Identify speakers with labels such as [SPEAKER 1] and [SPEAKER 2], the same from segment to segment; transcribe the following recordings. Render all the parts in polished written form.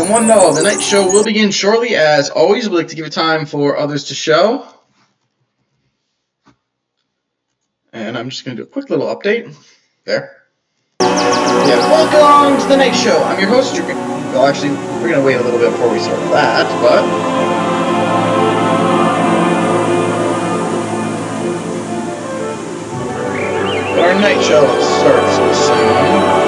[SPEAKER 1] Welcome one and all. The night show will begin shortly. As always, we'd like to give it time for others to show. And I'm just going to do a quick little update. There. Yeah, welcome to the night show. I'm your host. Well, actually, we're going to wait a little bit before we start that, but... our night show starts soon.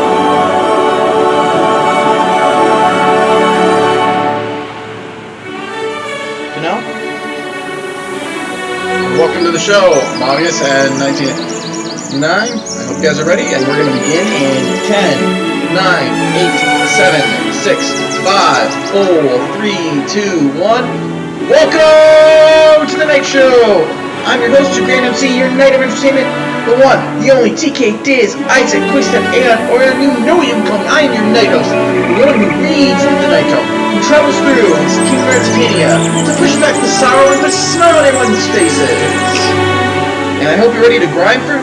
[SPEAKER 1] Welcome to the show. I'm August and 1999. I hope you guys are ready, and we're going to begin in 10, 9, 8, 7, 6, 5, 4, 3, 2, 1. Welcome to the night show. I'm your host, your grand MC, your night of entertainment, the one, the only TK, Diz, Isaac, Quickstep, Aeon, or you know you can call me. I am your night host, the one who reads the night show, who travels through and keeps entertaining to push back the sorrow and the smile on everyone's faces. And I hope you're ready to grind for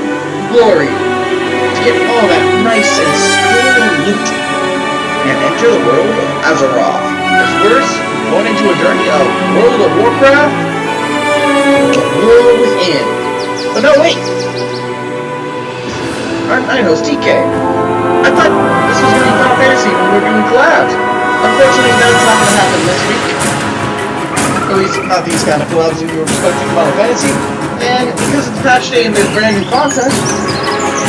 [SPEAKER 1] glory, to get all that nice and cool loot, and enter the world of Azeroth. As we're going into a journey of World of Warcraft, the war within. But no, wait! Our night host, TK. I thought this was going to be Final Fantasy when we were doing collabs. Unfortunately, that's not going to happen this week. At least, not these kind of collabs we were expecting Final Fantasy. And because it's patch day and there's brand new content,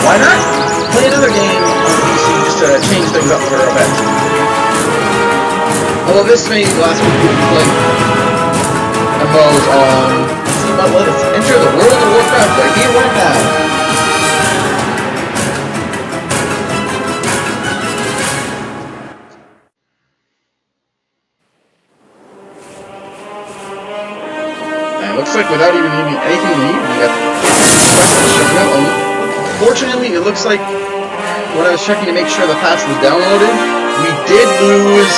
[SPEAKER 1] why not play another game on PC just to change things up for a bit? Although this may last week we play MMOs on... but let us enter the World of Warcraft right here, right now. Looks like without even needing anything to eat, we got Fortunately, it looks like when I was checking to make sure the patch was downloaded, we did lose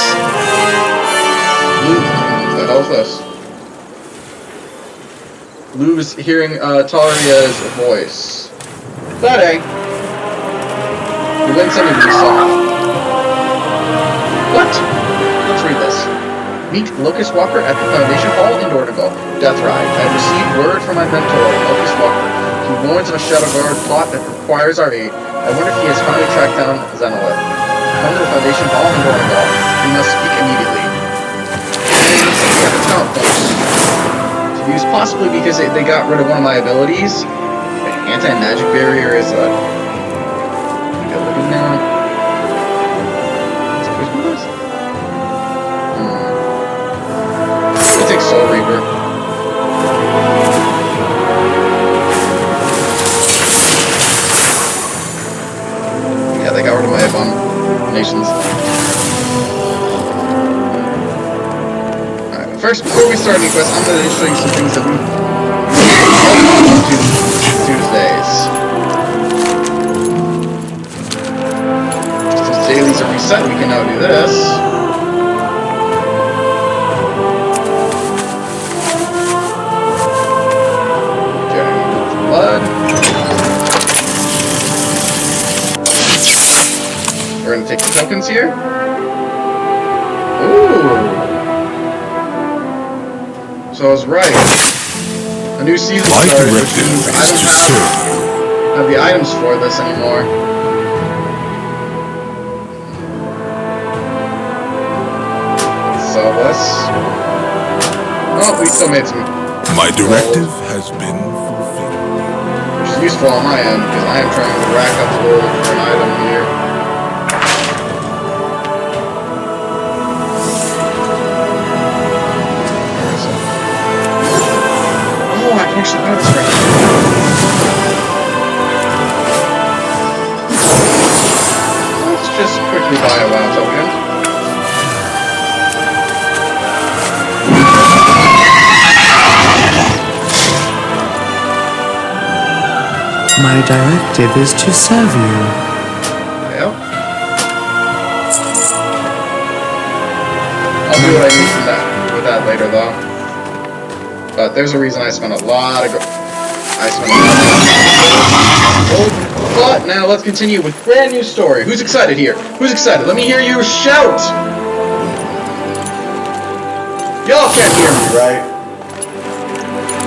[SPEAKER 1] what the hell is this? Lose hearing Taria's voice. But hey, we win some of these songs. What? Let's read this. Meet Locust Walker at the Foundation Hall in Dornigal. Death Ride. I have received word from my mentor, Locust Walker. He warns of a Shadowguard plot that requires our aid. I wonder if he has finally tracked down Zenolith. Come to the Foundation Hall in Dornigal. We must speak immediately. We have a talent points to use, possibly because they got rid of one of my abilities. The anti-magic barrier is a... now. Take Soul Reaper. Yeah, they got rid of my abominations. Alright, but first, before we start any quests, I'm going to show you some things that we do Tuesdays. Since dailies are reset, we can now do this. We're going to take the tokens here. Ooh. So I was right. A new season started, which means I don't have the items for this anymore. So let's... oh, we still made some...
[SPEAKER 2] my directive has been fulfilled.
[SPEAKER 1] Which is useful on my end, because I am trying to rack up gold for an item here. Actually, buy this right now. Let's just quickly buy a WoW token.
[SPEAKER 3] My directive is to serve you.
[SPEAKER 1] Yep. I'll do what I need with that later, though. But there's a reason I spent a lot of gold. But now let's continue with brand new story. Who's excited here? Who's excited? Let me hear you shout! Y'all can't hear me, right?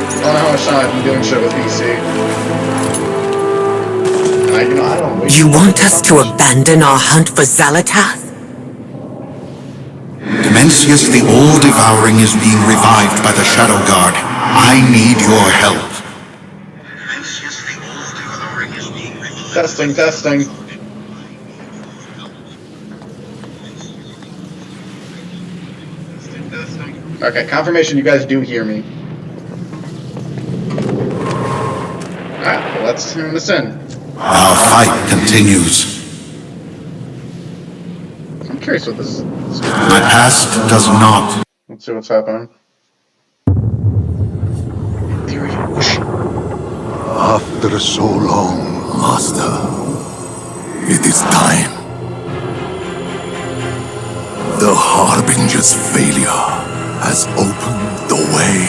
[SPEAKER 1] I don't know how much time I've been doing shit with PC. And I don't wait.
[SPEAKER 3] You want us to abandon our hunt for Xalatath?
[SPEAKER 4] Dimensius the All-Devouring is being revived by the Shadow Guard. I need your help.
[SPEAKER 1] Testing, testing. Okay, confirmation you guys do hear me. Alright, well, let's tune this in.
[SPEAKER 4] Our fight continues.
[SPEAKER 1] I'm curious what this is.
[SPEAKER 4] My past does not.
[SPEAKER 1] Let's see what's happening.
[SPEAKER 5] After so long, Master, it is time. The Harbinger's failure has opened the way.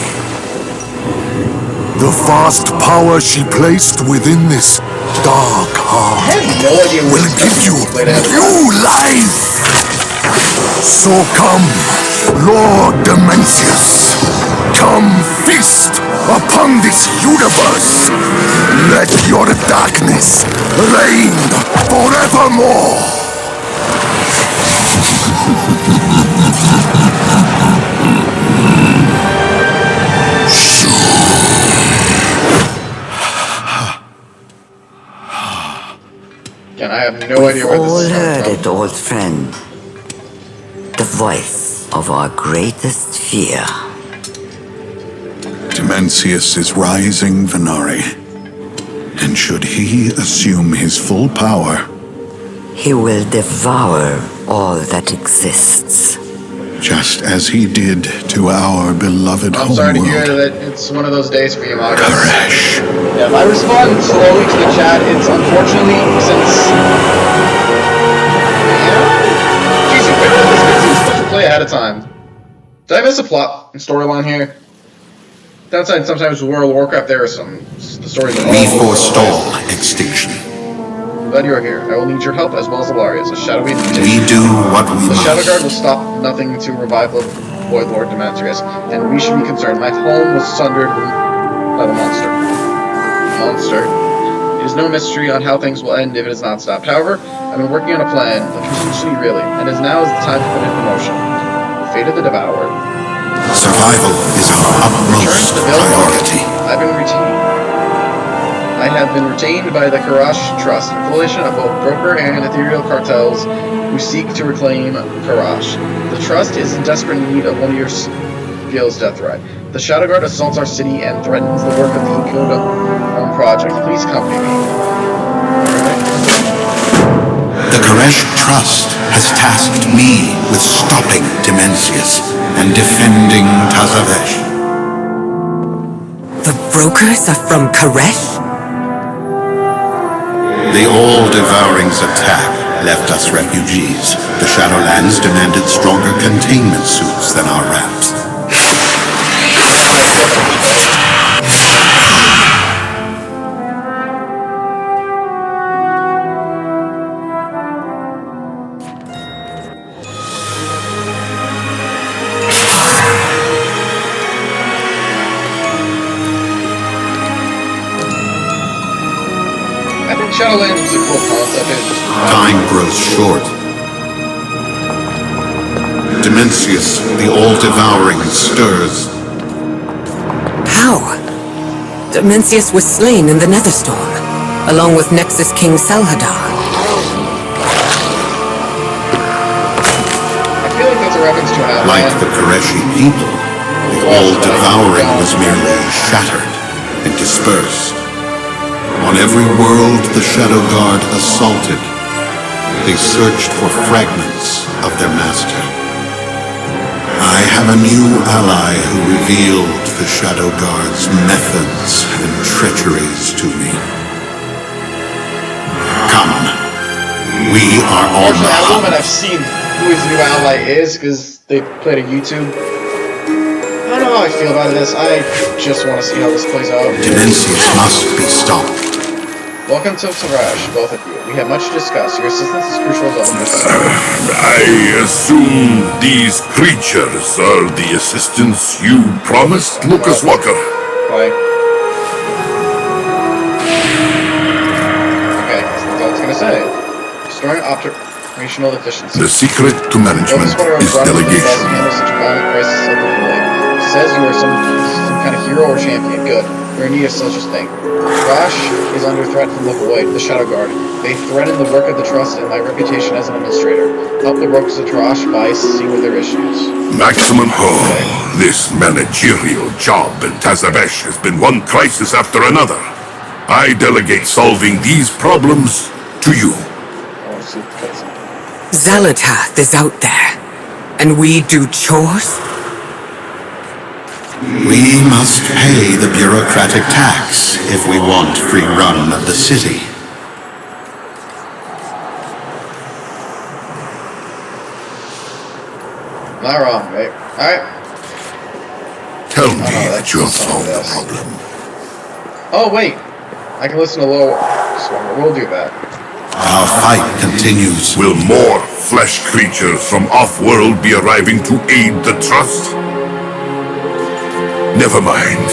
[SPEAKER 5] The vast power she placed within this dark heart
[SPEAKER 1] I have no idea where
[SPEAKER 5] will give you new life. So come, Lord Dimensius, come feast upon this universe. Let your darkness reign forevermore.
[SPEAKER 1] Again, I have no idea where this
[SPEAKER 6] All
[SPEAKER 1] is
[SPEAKER 6] heard
[SPEAKER 1] coming
[SPEAKER 6] it,
[SPEAKER 1] from.
[SPEAKER 6] old friend. The voice of our greatest fear.
[SPEAKER 2] Dimensius is rising, Venari. And should he assume his full power,
[SPEAKER 6] He will devour all that exists.
[SPEAKER 2] just as he did to our beloved
[SPEAKER 1] I'm sorry to hear
[SPEAKER 2] homeworld.
[SPEAKER 1] that it's one of those days for you, Marcus.
[SPEAKER 2] Koresh.
[SPEAKER 1] Yeah, if I respond slowly to the chat, it's unfortunately since... Yeah? Jeez, you picked up this game, you're supposed to play ahead of time. Did I miss a plot and storyline here? Downside, sometimes with World of Warcraft, there are the stories are all
[SPEAKER 4] We
[SPEAKER 1] over the
[SPEAKER 4] forestall
[SPEAKER 1] place.
[SPEAKER 4] extinction.
[SPEAKER 1] Glad you are here. I will need your help as well as Alaria's, a shadowy
[SPEAKER 4] We do what we
[SPEAKER 1] The Shadow Guard will
[SPEAKER 4] must.
[SPEAKER 1] stop nothing to revive the Void Lord Demetrius, and we should be concerned. My home was sundered by the monster. It is no mystery on how things will end if it is not stopped. However, I've been working on a plan, a contingency really, and is now the time to put it in motion. The fate of the Devourer.
[SPEAKER 4] Survival is our
[SPEAKER 1] Return
[SPEAKER 4] utmost
[SPEAKER 1] to the Veiled Guard.
[SPEAKER 4] priority.
[SPEAKER 1] I have been retained by the Karash Trust, a coalition of both broker and ethereal cartels who seek to reclaim Karash. The Trust is in desperate need of one of your skills' death threat. The Shadow Guard assaults our city and threatens the work of the Ikoda project. Please accompany me.
[SPEAKER 4] The Koresh Trust has tasked me with stopping Dimensius and defending Tazavesh.
[SPEAKER 3] The brokers are from Koresh?
[SPEAKER 4] The All-Devouring's attack left us refugees. The Shadowlands demanded stronger containment suits than our wraps.
[SPEAKER 1] I think Shadowlands was a cool concept. It just
[SPEAKER 4] Time grows short. Dimensius, the All-Devouring, stirs.
[SPEAKER 3] How? Dimensius was slain in the Netherstorm, along with Nexus King Salhadar.
[SPEAKER 1] I feel like that's a reference to an
[SPEAKER 4] Like
[SPEAKER 1] outline.
[SPEAKER 4] the Koreshi people, the All-Devouring was merely shattered and dispersed. On every world the Shadow Guard assaulted, they searched for fragments of their master. I have a new ally who revealed the Shadow Guard's methods and treacheries to me. Come, we are on the
[SPEAKER 1] Unfortunately, at the moment
[SPEAKER 4] hunt.
[SPEAKER 1] I've seen who his new ally is because they played a YouTube. I don't know how I feel about this. I just want to see how this plays out.
[SPEAKER 4] Dimensius must be stopped.
[SPEAKER 1] Welcome to Sarash, both of you. We have much to discuss. Your assistance is crucial as always.
[SPEAKER 7] I assume these creatures are the assistants you promised, Lucas Walker.
[SPEAKER 1] Why? Okay, that's all I was gonna say. Restoring operational efficiency.
[SPEAKER 4] The secret to management is delegation.
[SPEAKER 1] Handle such a violent crisis of the void. It says you are some kind of hero or champion. Good. We're in need of such a thing. Rosh is under threat from the Void, the Shadow Guard. They threaten the work of the Trust and my reputation as an administrator. Help the workers of Rosh by seeing with their issues.
[SPEAKER 7] Maximum. Oh, this managerial job in Tazavesh has been one crisis after another. I delegate solving these problems to you.
[SPEAKER 3] Zalatath is out there, and we do chores?
[SPEAKER 4] We must pay the bureaucratic tax if we want free run of the city.
[SPEAKER 1] Not wrong, right? Alright.
[SPEAKER 4] Tell me
[SPEAKER 1] that's
[SPEAKER 4] that you have
[SPEAKER 1] just
[SPEAKER 4] solved the
[SPEAKER 1] this.
[SPEAKER 4] problem.
[SPEAKER 1] Oh, wait. I can listen to low. So we'll do that.
[SPEAKER 4] Our fight continues.
[SPEAKER 7] Will more flesh creatures from off-world be arriving to aid the Trust? Never mind.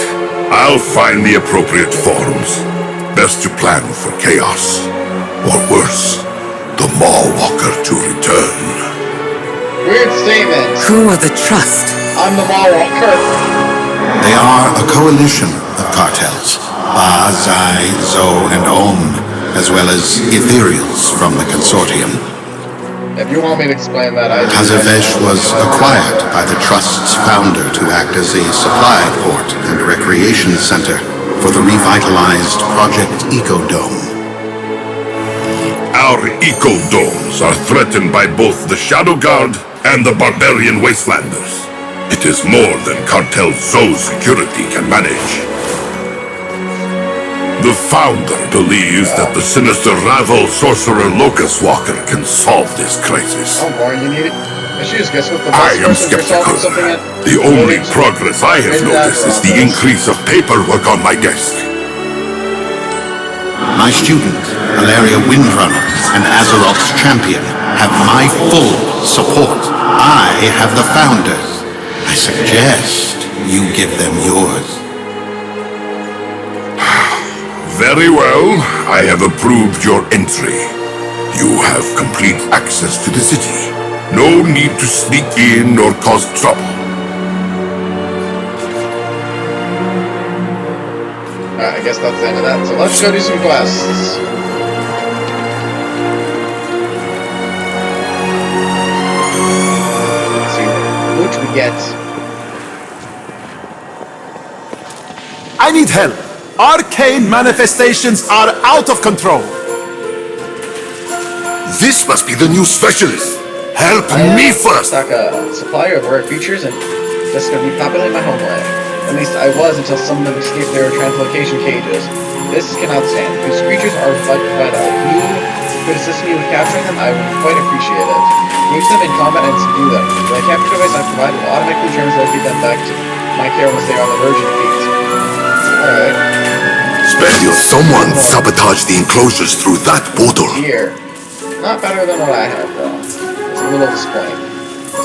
[SPEAKER 7] I'll find the appropriate forms. Best to plan for chaos. Or worse, the Mawwalker to return.
[SPEAKER 1] Weird statement.
[SPEAKER 3] Who are the Trust?
[SPEAKER 1] I'm the Mawwalker.
[SPEAKER 4] They are a coalition of cartels. Ba, Zai, Zo, and Om, as well as ethereals from the consortium.
[SPEAKER 1] If you want me to explain that, I do.
[SPEAKER 4] Tazavesh was acquired by the Trust's founder to act as a supply port and recreation center for the revitalized Project Ecodome.
[SPEAKER 7] Our eco-domes are threatened by both the Shadow Guard and the barbarian wastelanders. It is more than Cartel Zo's security can manage. The founder believes that the sinister rival sorcerer Locust Walker can solve this crisis.
[SPEAKER 1] Oh, boy, you need it. I should just guess what the
[SPEAKER 7] I am
[SPEAKER 1] best person for
[SPEAKER 7] skeptical.
[SPEAKER 1] solving something at.
[SPEAKER 7] The only progress I have noticed is the increase of paperwork on my desk.
[SPEAKER 4] My student, Valeria Windrunner, and Azeroth's champion have my full support. I have the founders. I suggest you give them yours.
[SPEAKER 7] Very well. I have approved your entry. You have complete access to the city. No need to sneak in or cause trouble.
[SPEAKER 1] Alright, I guess that's the end of that. So let's go do some quests. Let's see what loot we get.
[SPEAKER 5] I need help. Arcane manifestations are out of control.
[SPEAKER 7] This must be the new specialist. Help me first.
[SPEAKER 1] Stock a supplier of rare features and just gonna repopulate my homeland. At least I was until some of them escaped their translocation cages. This cannot stand. These creatures are vital. If you could assist me with capturing them, I would quite appreciate it. Use them in combat and subdue them. The capture device I provide will automatically translocate them back to my care once they are on the verge of defeat. Alright.
[SPEAKER 7] Someone sabotaged the enclosures through that portal.
[SPEAKER 1] Here. Not better than what I had, though. It's a little disappointing.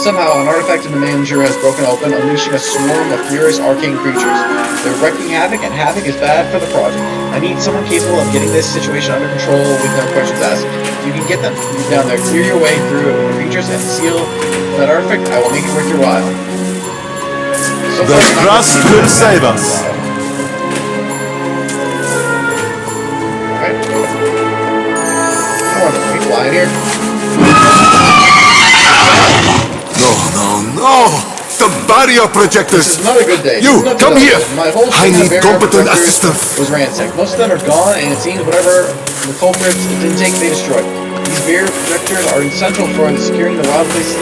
[SPEAKER 1] Somehow, an artifact in the manager has broken open, unleashing a swarm of furious arcane creatures. They're wreaking havoc, and havoc is bad for the project. I need someone capable of getting this situation under control with no questions asked. If you can get them, move down there, clear your way through the creatures, and seal that artifact, I will make it worth your while. So
[SPEAKER 5] The
[SPEAKER 1] far,
[SPEAKER 5] Trust will save us.
[SPEAKER 1] Alright. I want to be flying here.
[SPEAKER 7] No! The barrier projectors!
[SPEAKER 1] This is not a good day.
[SPEAKER 7] You,
[SPEAKER 1] This is not
[SPEAKER 7] come
[SPEAKER 1] good.
[SPEAKER 7] here.
[SPEAKER 1] My whole
[SPEAKER 7] I
[SPEAKER 1] team of
[SPEAKER 7] need
[SPEAKER 1] barrier
[SPEAKER 7] competent
[SPEAKER 1] protectors
[SPEAKER 7] assistance.
[SPEAKER 1] was ransacked. Most of them are gone, and it seems whatever the culprits didn't take, they destroyed. These barrier projectors are essential for securing the wild places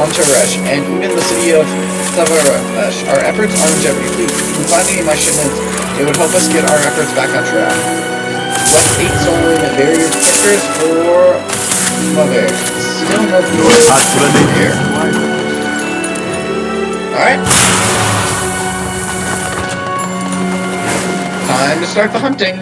[SPEAKER 1] on Teresh, and even the city of Tavaresh. Our efforts are in jeopardy. Please, if you can find any of my shipments, it would help us get our efforts back on track. That's 8 stolen barrier protectors for Mother. Still no good here. Alright. Time to start the hunting.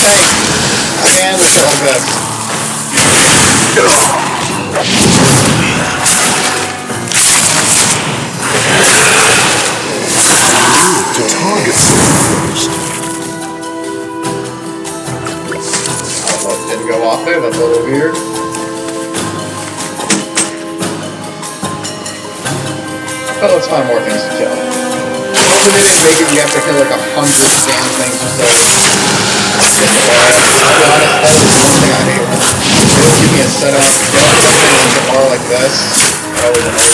[SPEAKER 1] Again, it's all good.
[SPEAKER 7] Target first.
[SPEAKER 1] Oh, didn't go off there, that's a little weird. But let's find more things to kill. Also, they didn't make it, you have to kill like 100 damn things just to get the bar. To be honest, that is one thing I hate. They don't give me a setup to kill something in the bar like this. That was annoying.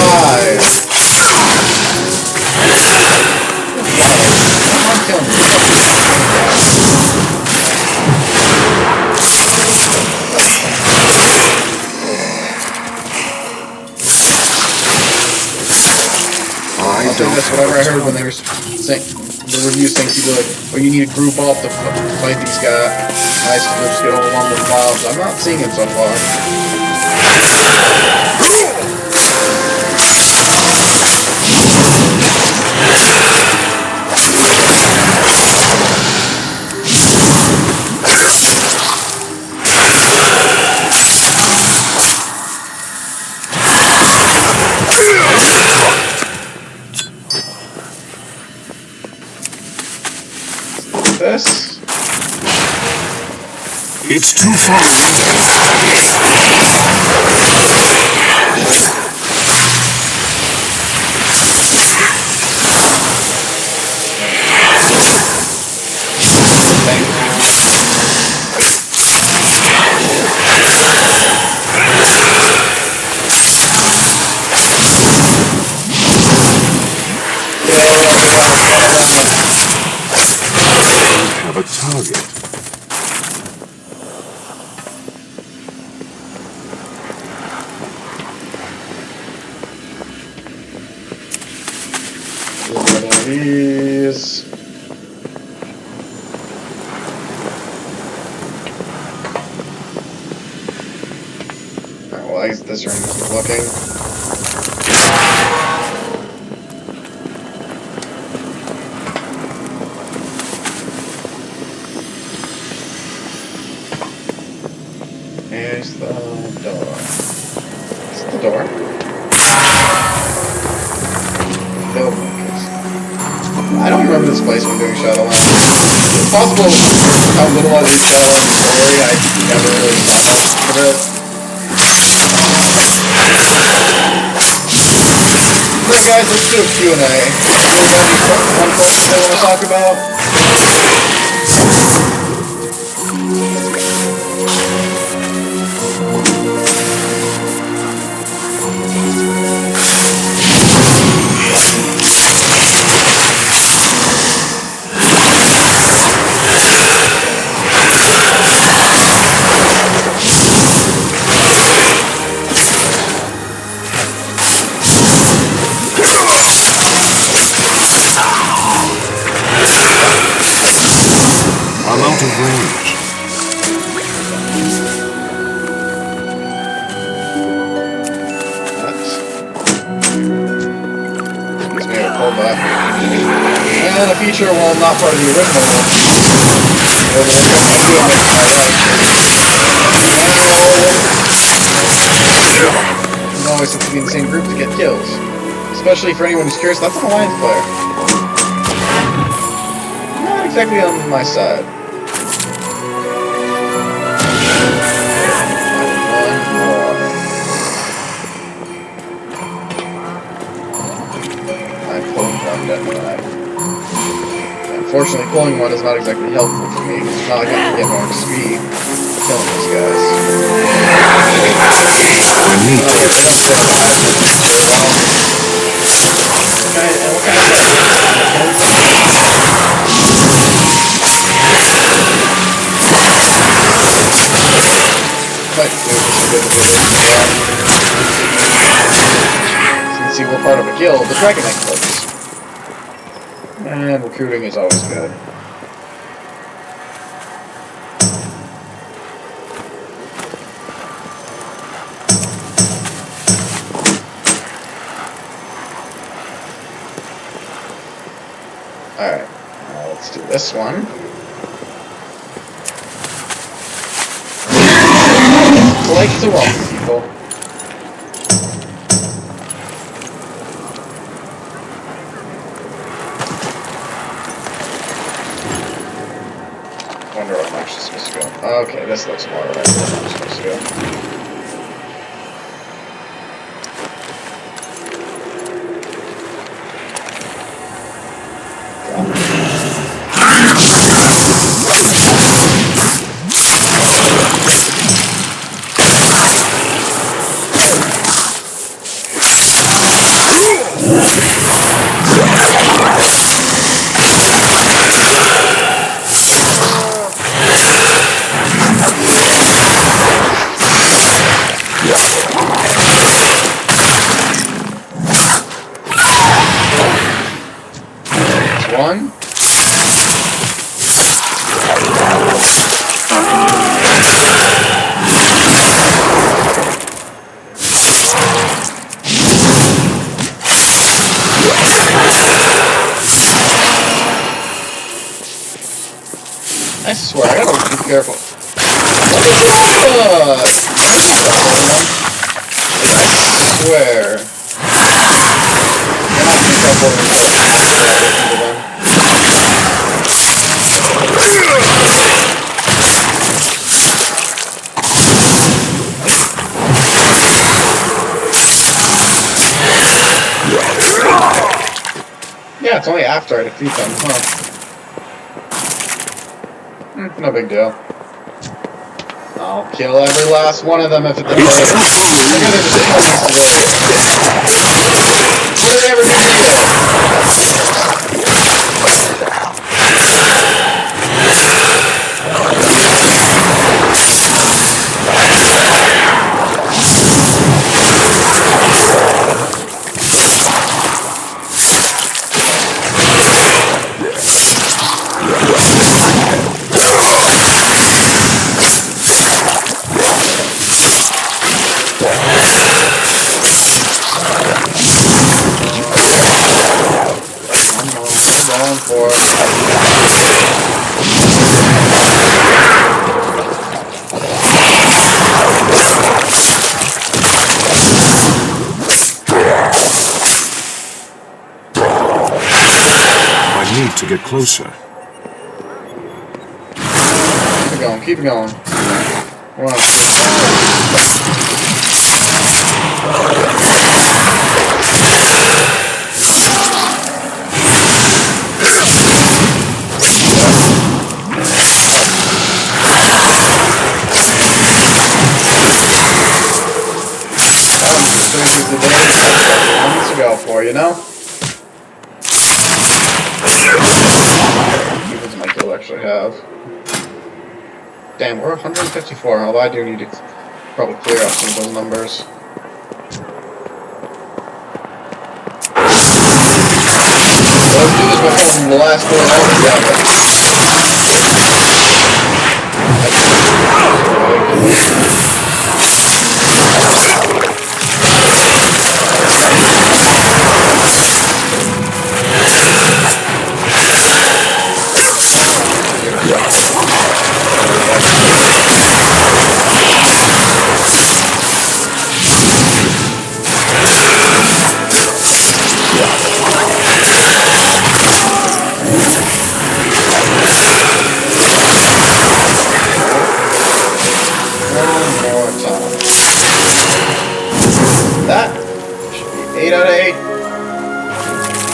[SPEAKER 1] 5. Come on, kill me. I'll say this, whatever I heard when they were saying, the review saying people like, oh, you need a group up to fight these guys. Nice to just get overwhelmed with mobs. I'm not seeing it so far. This.
[SPEAKER 7] It's too far have a target.
[SPEAKER 1] One of these. Alright, well, I guess this room is looking. Here's the door. Is it the door? No. I don't remember this place when doing Shadowlands. It's possible how little I did Shadowlands story, I never really saw much of it. Alright guys, let's do a Q&A. One question I want to talk about.
[SPEAKER 7] I'm out of range.
[SPEAKER 1] Let's make a pullback. And a feature, well, not part of the original one. You always have to be in the same group to get kills. Especially for anyone who's curious, that's an alliance player. Not exactly on my side. Unfortunately, pulling one is not exactly helpful for me. It's not like I can get more XP killing these guys.
[SPEAKER 7] I need this.
[SPEAKER 1] Since you were part of a guild, the Dragon Knight clicks. And recruiting is always good. Alright. Let's do this one. Like to welcome people. Wonder what I'm actually supposed to go. Okay, this looks more right where I'm supposed to go. One. I swear, I gotta be careful. I swear. Yeah, it's only after I defeat them, huh? No big deal. I'll kill every last one of them if it's the case. Where did they ever defeat it? Going for it.
[SPEAKER 5] I need to get closer.
[SPEAKER 1] Keep it going, keep it going. Wow. The day moments ago for, you know? How does my guild actually have? Damn, we're 154, although I do need to probably clear out some of those numbers. Let's do this by finishing the last four levels. That should be 8 out of 8.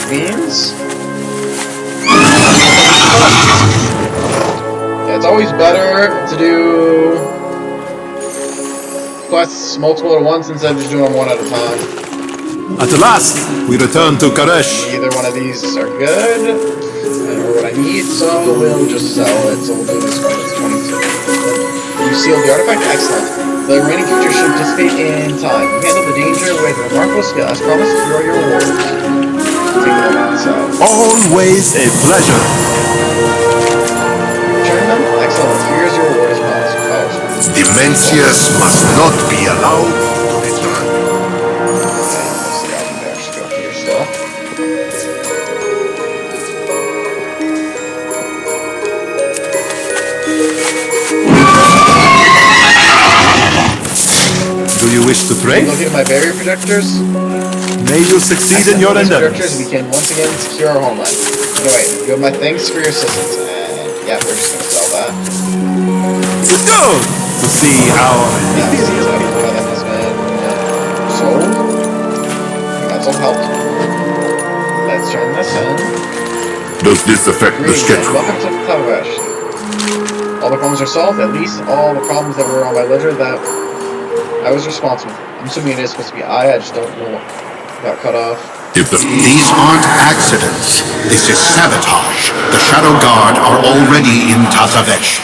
[SPEAKER 1] Means yeah, it's always better to do quests multiple at once instead of just doing them one at a time.
[SPEAKER 5] At last, we return to Karesh.
[SPEAKER 1] Either one of these are good, or what I need, so we'll just sell it. So we'll do this one. It's 22. You sealed the artifact? Excellent. The remaining creatures should participate in time. You handle the danger with remarkable skill. As promised, here are your rewards. Take it on so.
[SPEAKER 5] Always a pleasure.
[SPEAKER 1] Return them? Excellent. Here's your reward as promised.
[SPEAKER 7] Demencius must not be allowed to return.
[SPEAKER 1] There should go here still.
[SPEAKER 5] to trade?
[SPEAKER 1] Looking at my barrier projectors.
[SPEAKER 5] May you succeed in your
[SPEAKER 1] These projectors, we
[SPEAKER 5] endeavors.
[SPEAKER 1] can once again secure our homeland. Anyway, you have my thanks for your assistance, and yeah, we're just gonna sell that.
[SPEAKER 5] Good to see how
[SPEAKER 1] Yeah, so that has been sold. That's all helped. Let's turn this in.
[SPEAKER 7] Does this affect the schedule?
[SPEAKER 1] Welcome to Televash. All the problems are solved, at least all the problems that were on my ledger that I was responsible for. I'm assuming it is supposed to be I just don't know what got cut off.
[SPEAKER 7] If the
[SPEAKER 4] These aren't accidents. This is sabotage. The Shadow Guard are already in Tazavesh.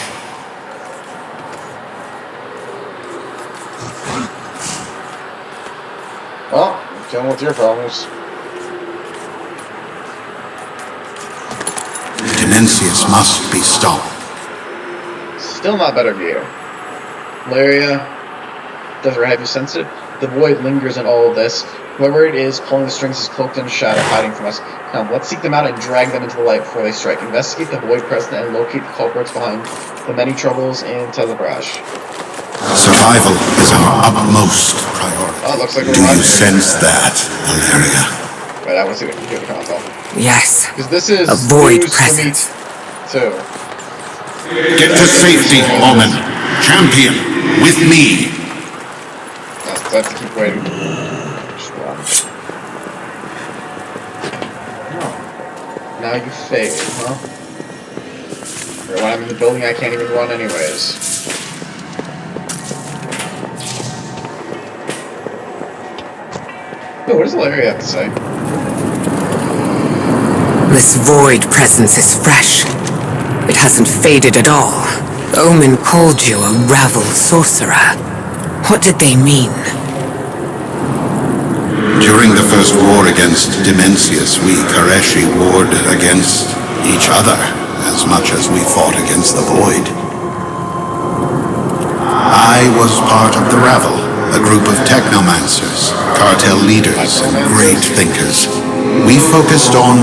[SPEAKER 1] Well, dealing with your problems.
[SPEAKER 4] Dimensius must be stopped.
[SPEAKER 1] Still not better gear. Malaria, Desert, have you sensed it? The void lingers in all of this. Whoever it is pulling the strings is cloaked in shadow, hiding from us. Come, let's seek them out and drag them into the light before they strike. Investigate the void present and locate the culprits behind the many troubles in Telebrash.
[SPEAKER 4] Survival is our utmost priority.
[SPEAKER 1] Oh, it looks like we're
[SPEAKER 4] Do you
[SPEAKER 1] running.
[SPEAKER 4] sense that, Valeria?
[SPEAKER 1] Wait, I want to see what you do the console.
[SPEAKER 3] Yes.
[SPEAKER 1] Because this is
[SPEAKER 3] A void
[SPEAKER 1] news to me
[SPEAKER 3] presence.
[SPEAKER 1] too.
[SPEAKER 4] Get to safety, Omen. Champion, with me.
[SPEAKER 1] I have to keep waiting. Just run. Oh. Now you fake, huh? Or when I'm in the building, I can't even run anyways. Oh, what does Larry have to say?
[SPEAKER 3] This void presence is fresh. It hasn't faded at all. Omen called you a Ravel sorcerer. What did they mean?
[SPEAKER 4] During the first war against Dimensius, we Koreshi warred against each other as much as we fought against the Void. I was part of the Ravel, a group of technomancers, cartel leaders, and great thinkers. We focused on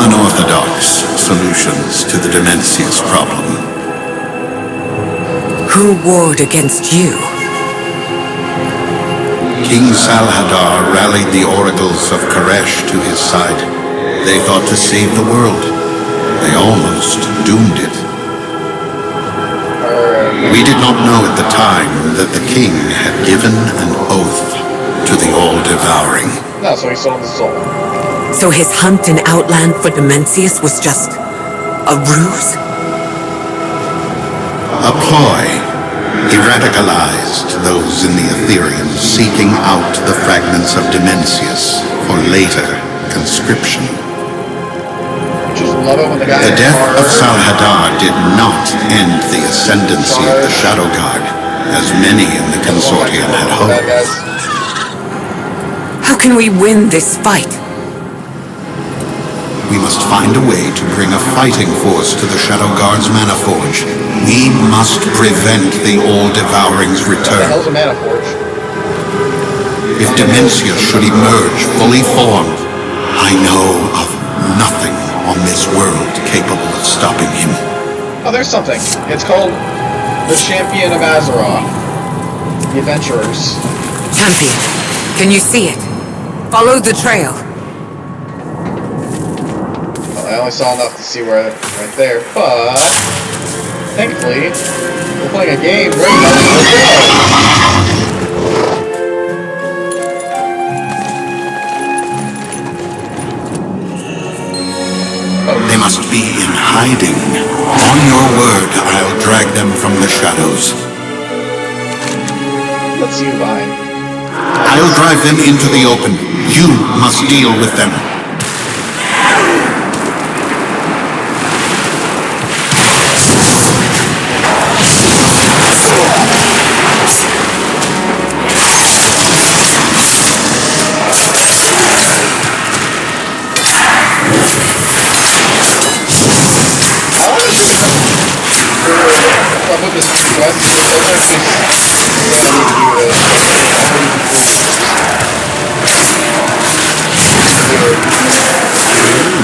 [SPEAKER 4] unorthodox solutions to the Dimensius problem.
[SPEAKER 3] Who warred against you?
[SPEAKER 4] King Salhadar rallied the oracles of Koresh to his side. They thought to save the world. They almost doomed it. We did not know at the time that the king had given an oath to the All-Devouring.
[SPEAKER 1] No, so he sold his soul.
[SPEAKER 3] So his hunt in Outland for Dimensius was just a ruse?
[SPEAKER 4] A ploy. He radicalized those in the Ethereum, seeking out the fragments of Dimensius for later conscription.
[SPEAKER 1] Just love it when the guy
[SPEAKER 4] The death of Salhadar did not end the ascendancy of the Shadow Guard, as many in the consortium had hoped.
[SPEAKER 3] How can we win this fight?
[SPEAKER 4] We must find a way to bring a fighting force to the Shadow Guard's Mana Forge. We must prevent the All-Devouring's
[SPEAKER 1] What the
[SPEAKER 4] return.
[SPEAKER 1] hell's a mana forge?
[SPEAKER 4] If Dimensius should emerge fully formed, I know of nothing on this world capable of stopping him.
[SPEAKER 1] Oh, there's something. It's called the Champion of Azeroth. The Adventurers.
[SPEAKER 3] Champion, can you see it? Follow the trail.
[SPEAKER 1] Well, I only saw enough to see where right there, but thankfully we're playing a game right now.
[SPEAKER 4] They must be in hiding. On your word, I'll drag them from the shadows.
[SPEAKER 1] Let's see you behind.
[SPEAKER 4] I'll drive them into the open. You must deal with them.
[SPEAKER 1] Well, with this quest,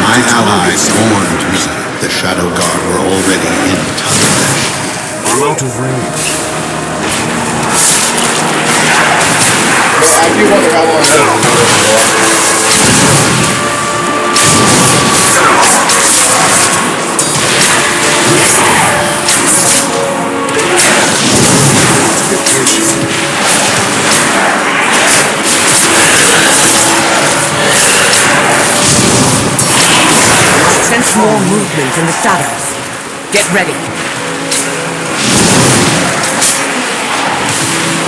[SPEAKER 4] My allies warned me the Shadow Guard were already in Tazavesh.
[SPEAKER 5] I'm out of range.
[SPEAKER 1] I do wonder how long it'll be
[SPEAKER 3] Sense more movement in the shadows. Get ready.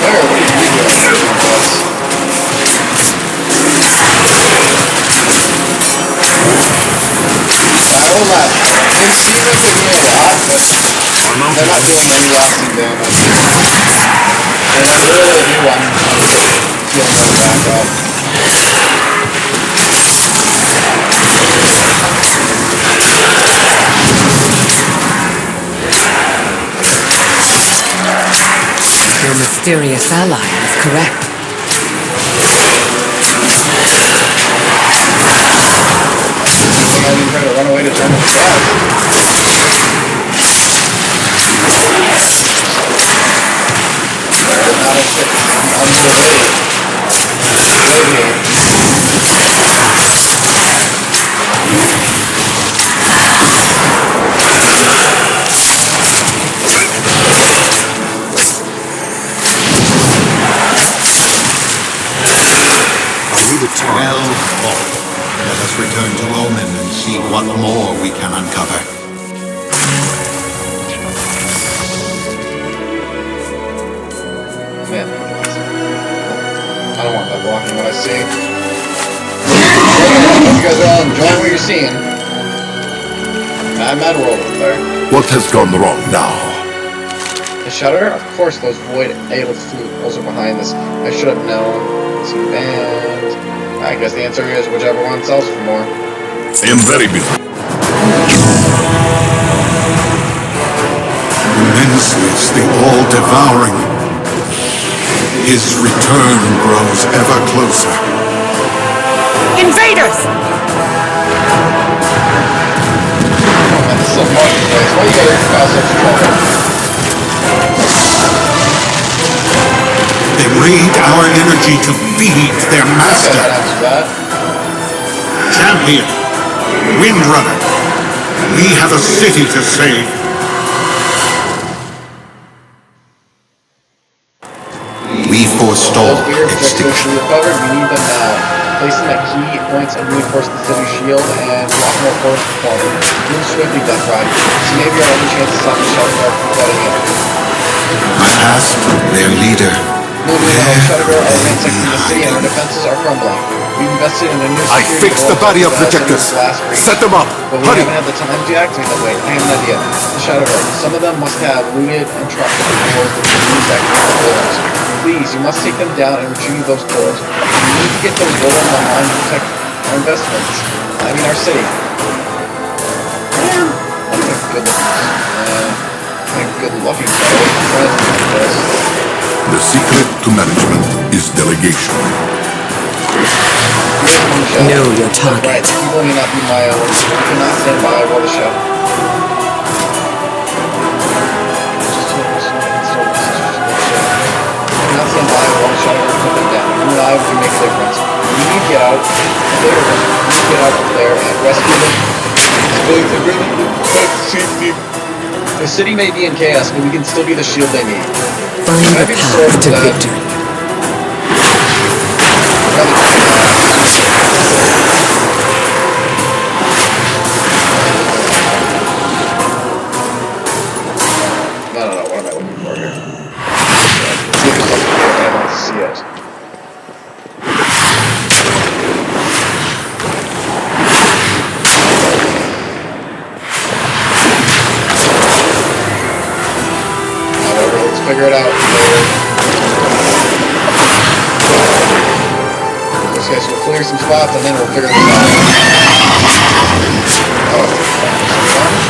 [SPEAKER 1] Where? What are you doing? Hold on. You see what they're doing a lot, but they're not doing any lasting damage. And it's really a new one. Healing them back up.
[SPEAKER 3] Your mysterious ally is correct.
[SPEAKER 1] I'm not even trying to run away to turn the flag. Not a stick.
[SPEAKER 4] Well, let us return to Omen and see what more we can uncover.
[SPEAKER 1] Man, I don't want that blocking what I see. You guys are all enjoying what you're seeing. Mad world up there.
[SPEAKER 7] What has gone wrong now?
[SPEAKER 1] The shutter? Of course those void able those are behind this. I should have known. Some band. I guess the answer is whichever one sells for more.
[SPEAKER 7] I am very busy.
[SPEAKER 4] Immenseness, the all-devouring. His return grows ever closer.
[SPEAKER 3] Invaders!
[SPEAKER 1] Oh man, this is a marketplace. Why you gotta cause such trouble?
[SPEAKER 4] They raid our energy to feed their master. Champion, Windrunner, we have a city to save. We forestall
[SPEAKER 1] Those weird objectives
[SPEAKER 4] extinction.
[SPEAKER 1] we recovered, we need them now. Place them at key points and reinforce the city shield and block more force from falling. Move swiftly, Death Ride. So maybe our only chance to stop the Shadow Guard from flooding in.
[SPEAKER 4] I asked their leader.
[SPEAKER 1] Moving on, Shadow Guard are ransacking the city and our defenses are crumbling. We've invested in a new
[SPEAKER 5] I
[SPEAKER 1] security
[SPEAKER 5] fixed the barrier projectors. Set them up.
[SPEAKER 1] But we
[SPEAKER 5] Hurry.
[SPEAKER 1] haven't had the time to activate them. Wait, I have an idea. The Shadow Guard. Some of them must have looted and trusted the doors that can use that cores. Please, you must take them down and retrieve those cores. We need to get those golden online to protect our investments. I mean our city. Man, I'm a good looking fellow.
[SPEAKER 7] The secret to management is delegation.
[SPEAKER 3] Know your target.
[SPEAKER 1] Right, people may not be my own. You cannot stand by while the shadow. Not stand by while the shadow will put them down. You and I can make a difference. We need to get out there. We need to get out there and rescue them. The city may be in chaos, but we can still be the shield they need.
[SPEAKER 3] Find the path to victory.
[SPEAKER 1] No, what am I looking for here? See if there's something here, but I don't see it. However, let's figure it out later. Okay, so we'll clear some spots and then we'll figure this out. Oh,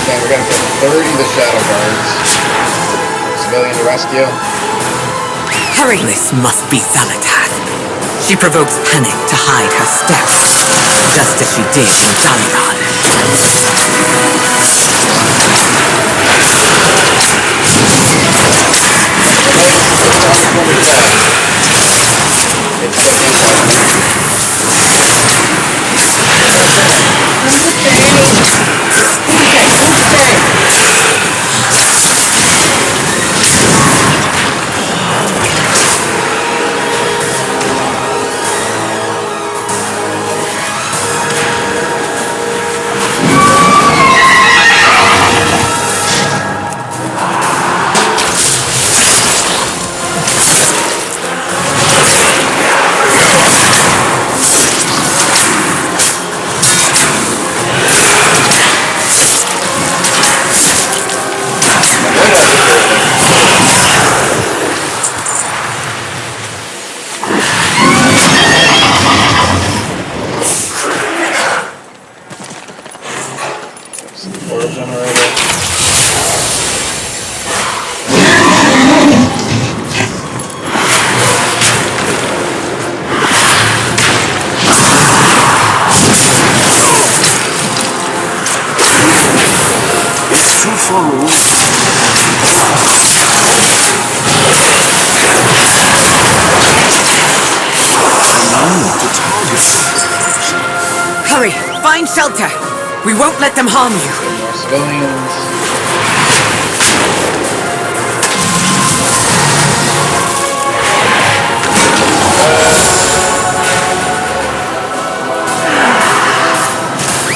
[SPEAKER 1] understand. We're gonna kill 30 of the Shadow Guards. Civilian to rescue.
[SPEAKER 3] Hurry! This must be Zalatath. She provokes panic to hide her steps, just as she did in Taliban. Hurry! Find shelter! We won't let them harm you!
[SPEAKER 1] More civilians.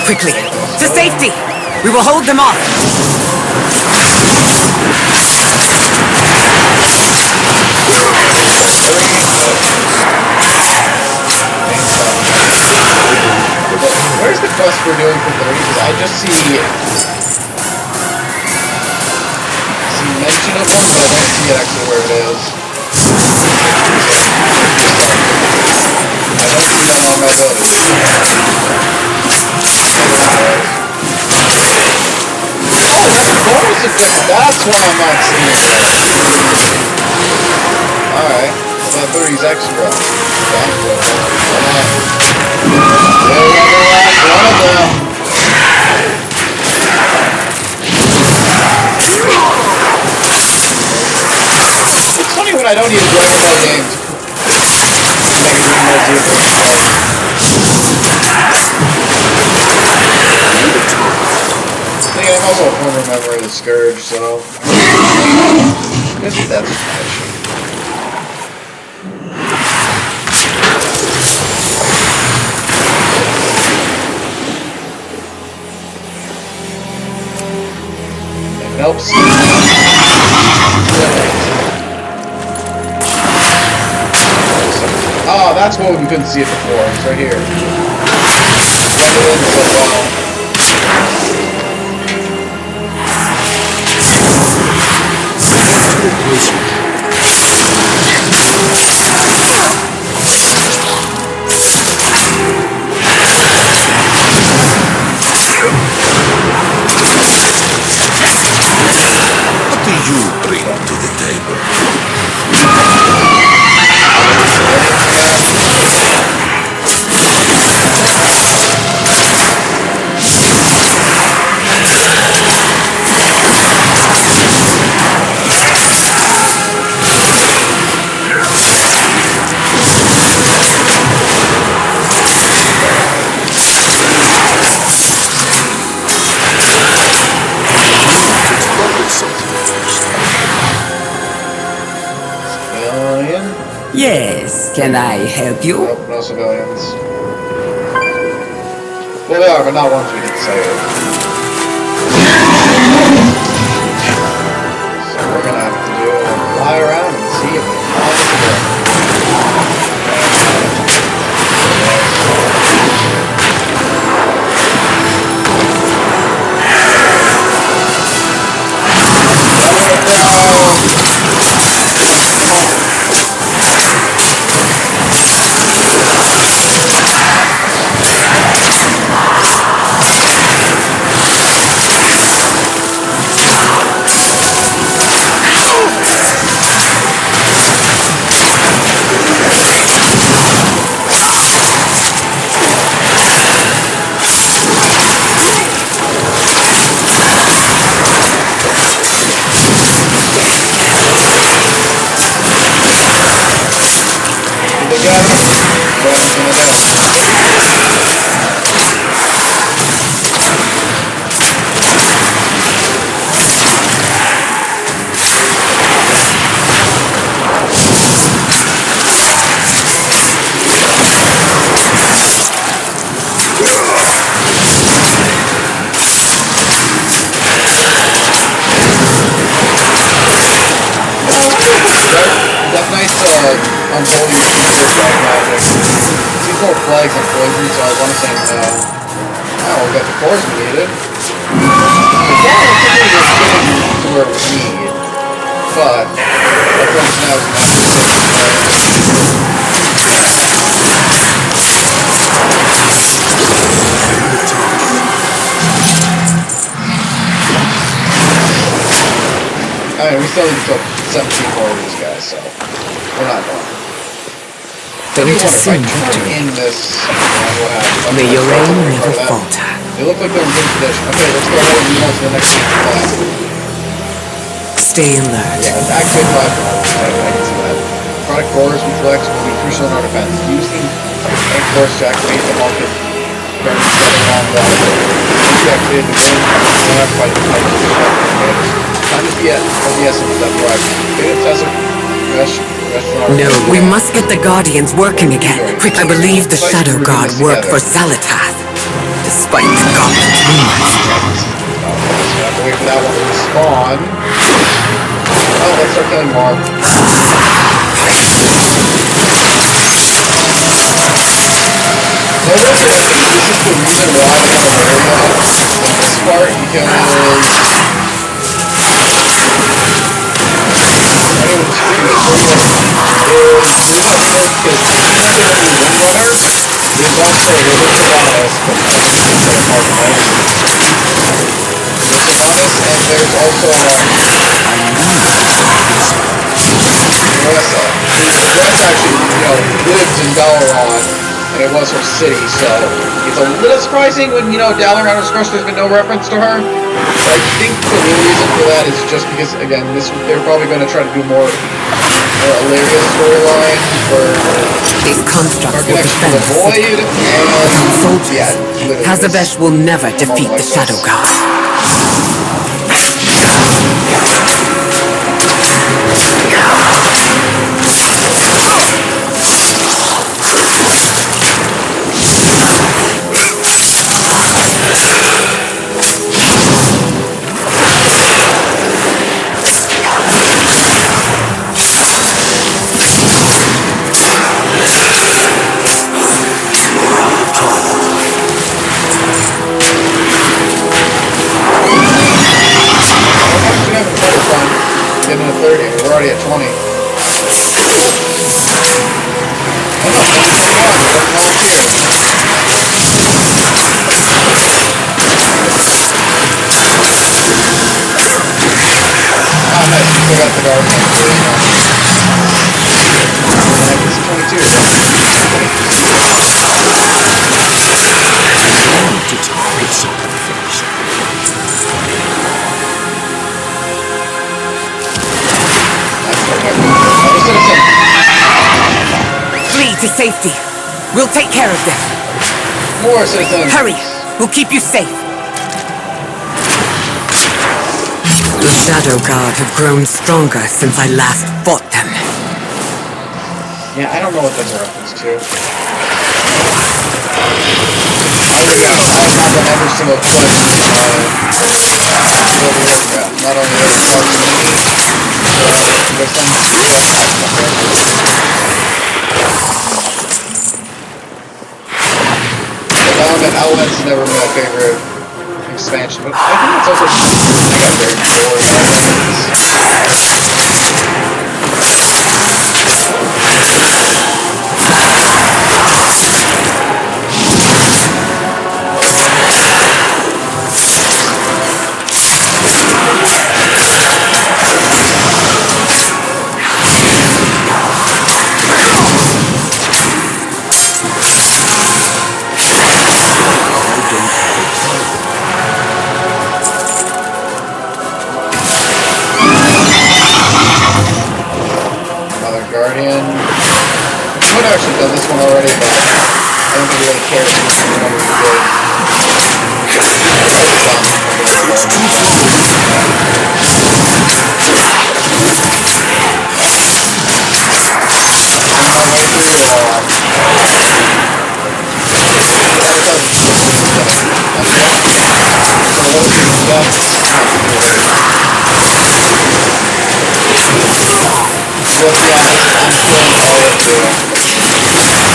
[SPEAKER 3] Quickly! To safety! We will hold them off!
[SPEAKER 1] Where's the quest we're doing for 30? Because I just see mention of one, but I don't see actually where it is. I don't see them on my building. Oh, that's bonus effect! That's why I'm not seeing it. Alright, about 30's extra. It's funny when I don't need a directionally aimed. Make it even more deeper. I think I'm also a former member of the Scourge, so I guess that's nice. Helps. Oh, that's what we couldn't see it before. It's right here. Blended in so well.
[SPEAKER 7] What do you bring to the table?
[SPEAKER 3] Yes, can I help you?
[SPEAKER 1] Nope, no civilians. Well, they are, but not ones we can save. So we're gonna have to do a fly around and see if we can find the unholy black magic. See more flags and poison, so I want to say no. Oh, we got the cores we needed. Yeah, it's getting to where we need. But our focus now is not I mean, we still need to kill 17 more of these guys, so we're not done.
[SPEAKER 3] Don't assume victory.
[SPEAKER 1] In this, what happened?
[SPEAKER 3] May your aim never falter.
[SPEAKER 1] They look like they're in good condition. Okay, let's go ahead and move on to the next class.
[SPEAKER 3] Stay alert.
[SPEAKER 1] Yeah, activate 5. I can see that. Product cores reflex will be crucial in our defense. Use the cores to activate the market. Turn setting on the activated the wing. We'll have to fight the fight. Time is the essence, that's right. Beta Tessa,
[SPEAKER 3] no, we must get the Guardians working again. I believe the Shadow Guard worked for Zalatath, despite the Gauntlet rumors.
[SPEAKER 1] We have to wait for that one to respawn. Oh, let's start killing more. No, this is the reason why they have an area in this part, because there's also Ressa actually, lives in Dalaran, and it was her city, so it's a little surprising when, Dalaran was crushed, there's been no reference to her. But I think the real reason for that is just because, again, they're probably going to try to do more Illyria storyline for
[SPEAKER 3] these constructs will defend
[SPEAKER 1] the void, and
[SPEAKER 3] soldiers.
[SPEAKER 1] Yeah,
[SPEAKER 3] Kazavesh will never defeat the Shadow God.
[SPEAKER 1] We're already at 20. Oh, nice. We still got the Guardian. It's 22.
[SPEAKER 3] Flee to safety. We'll take care of this.
[SPEAKER 1] More citizens.
[SPEAKER 3] Hurry. We'll keep you safe. The Shadow Guard have grown stronger since I last fought them.
[SPEAKER 1] Yeah, I don't know what that's a reference to. I've done every single clip not only the Element Outlet's never been my favorite expansion, but I think it's also very boring. Guardian. I would have actually done this one already, but I don't think we really care too much what we did. Well, yeah, I'm killing all of you. The main part is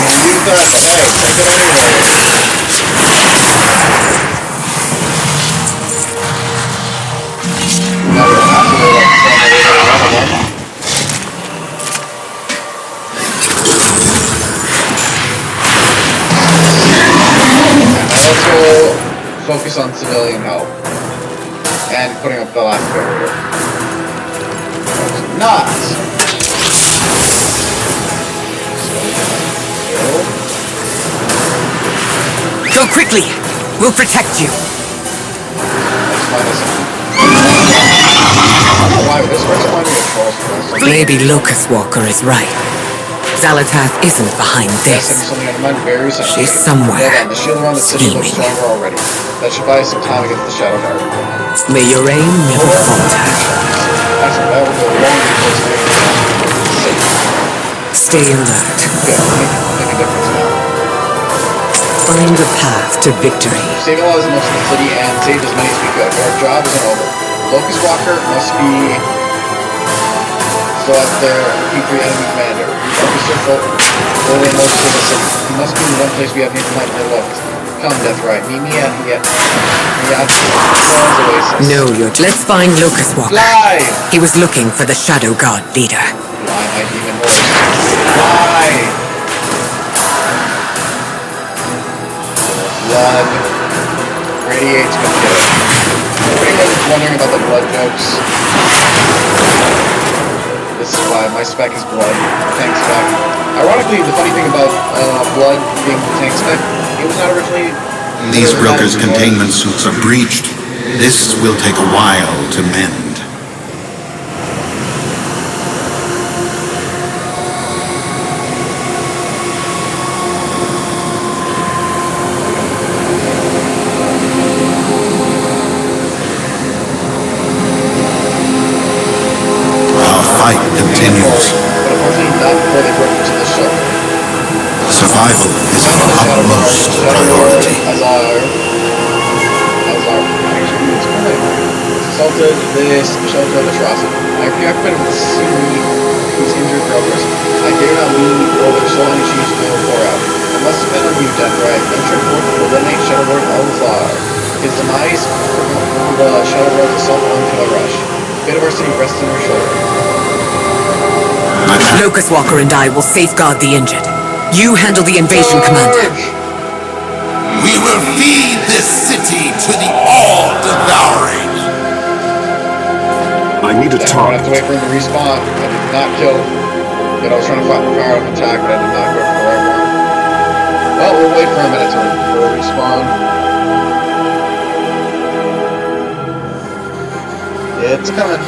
[SPEAKER 1] not use that. Hey, take it anyway. Now we're absolutely like let's go focus on civilian help and putting up the last barrier. Not.
[SPEAKER 3] Go quickly! We'll protect you! Maybe Locust Walker is right. Zalatath isn't behind this. She's somewhere, scheming.
[SPEAKER 1] That should buy us some time against the Shadow Guard.
[SPEAKER 3] May your aim never falter.
[SPEAKER 1] Actually, that will go long before it's
[SPEAKER 3] Stay alert.
[SPEAKER 1] good. Make a difference now.
[SPEAKER 3] Find the path to victory.
[SPEAKER 1] Stabilize as much of the city and save as many as we could. Our job isn't over. Locust Walker must be still out there and keep the enemy commander. Officer fully most of the city. He must be in the one place we have the implant for Locust. Come, Deathrite. Meet me at the Oasis.
[SPEAKER 3] No, let's find Locust Walker.
[SPEAKER 1] Fly!
[SPEAKER 3] He was looking for the Shadow God leader.
[SPEAKER 1] Fly might be even worse. Fly! Blood radiates with good. If anyone was wondering about the blood jokes, this is why my spec is blood. Tank spec. Ironically, the funny thing about blood being the tank spec, it was not originally.
[SPEAKER 4] These brokers' containment suits are breached. This will take a while to mend. Continues.
[SPEAKER 1] But unfortunately, not before they broke into the ship.
[SPEAKER 4] Survival is our utmost priority.
[SPEAKER 1] As our assaulted this shelter of atrocity. I preoccupied with the city whose injured progress. I dare not leave over so many chiefs will pour out. It must have been on you, Deathrite. Venture forth to eliminate Shadowlord Elzar. His demise from the Shadowlord's assault on Rush. Fate of our city rests on your shoulder.
[SPEAKER 3] Locust Walker and I will safeguard the injured. You handle the invasion, Commander.
[SPEAKER 7] We will feed this city to the all-devouring.
[SPEAKER 5] I need a
[SPEAKER 1] I have
[SPEAKER 5] target.
[SPEAKER 1] to wait for him to respawn. I did not kill. But I was trying to fire off an attack, but I did not go for the right one. Well, we'll wait for a minute for a respawn. It's coming.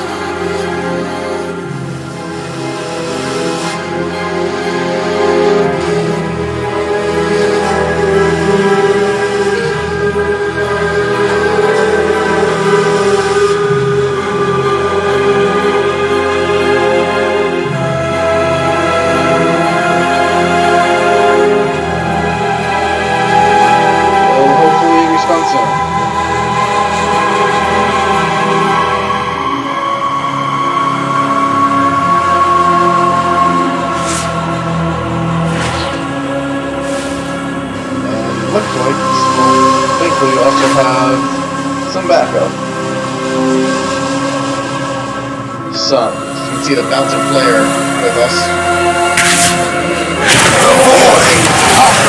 [SPEAKER 1] We also have some backup. Sun. You can see the bouncing flare with us.
[SPEAKER 5] I don't have a tower.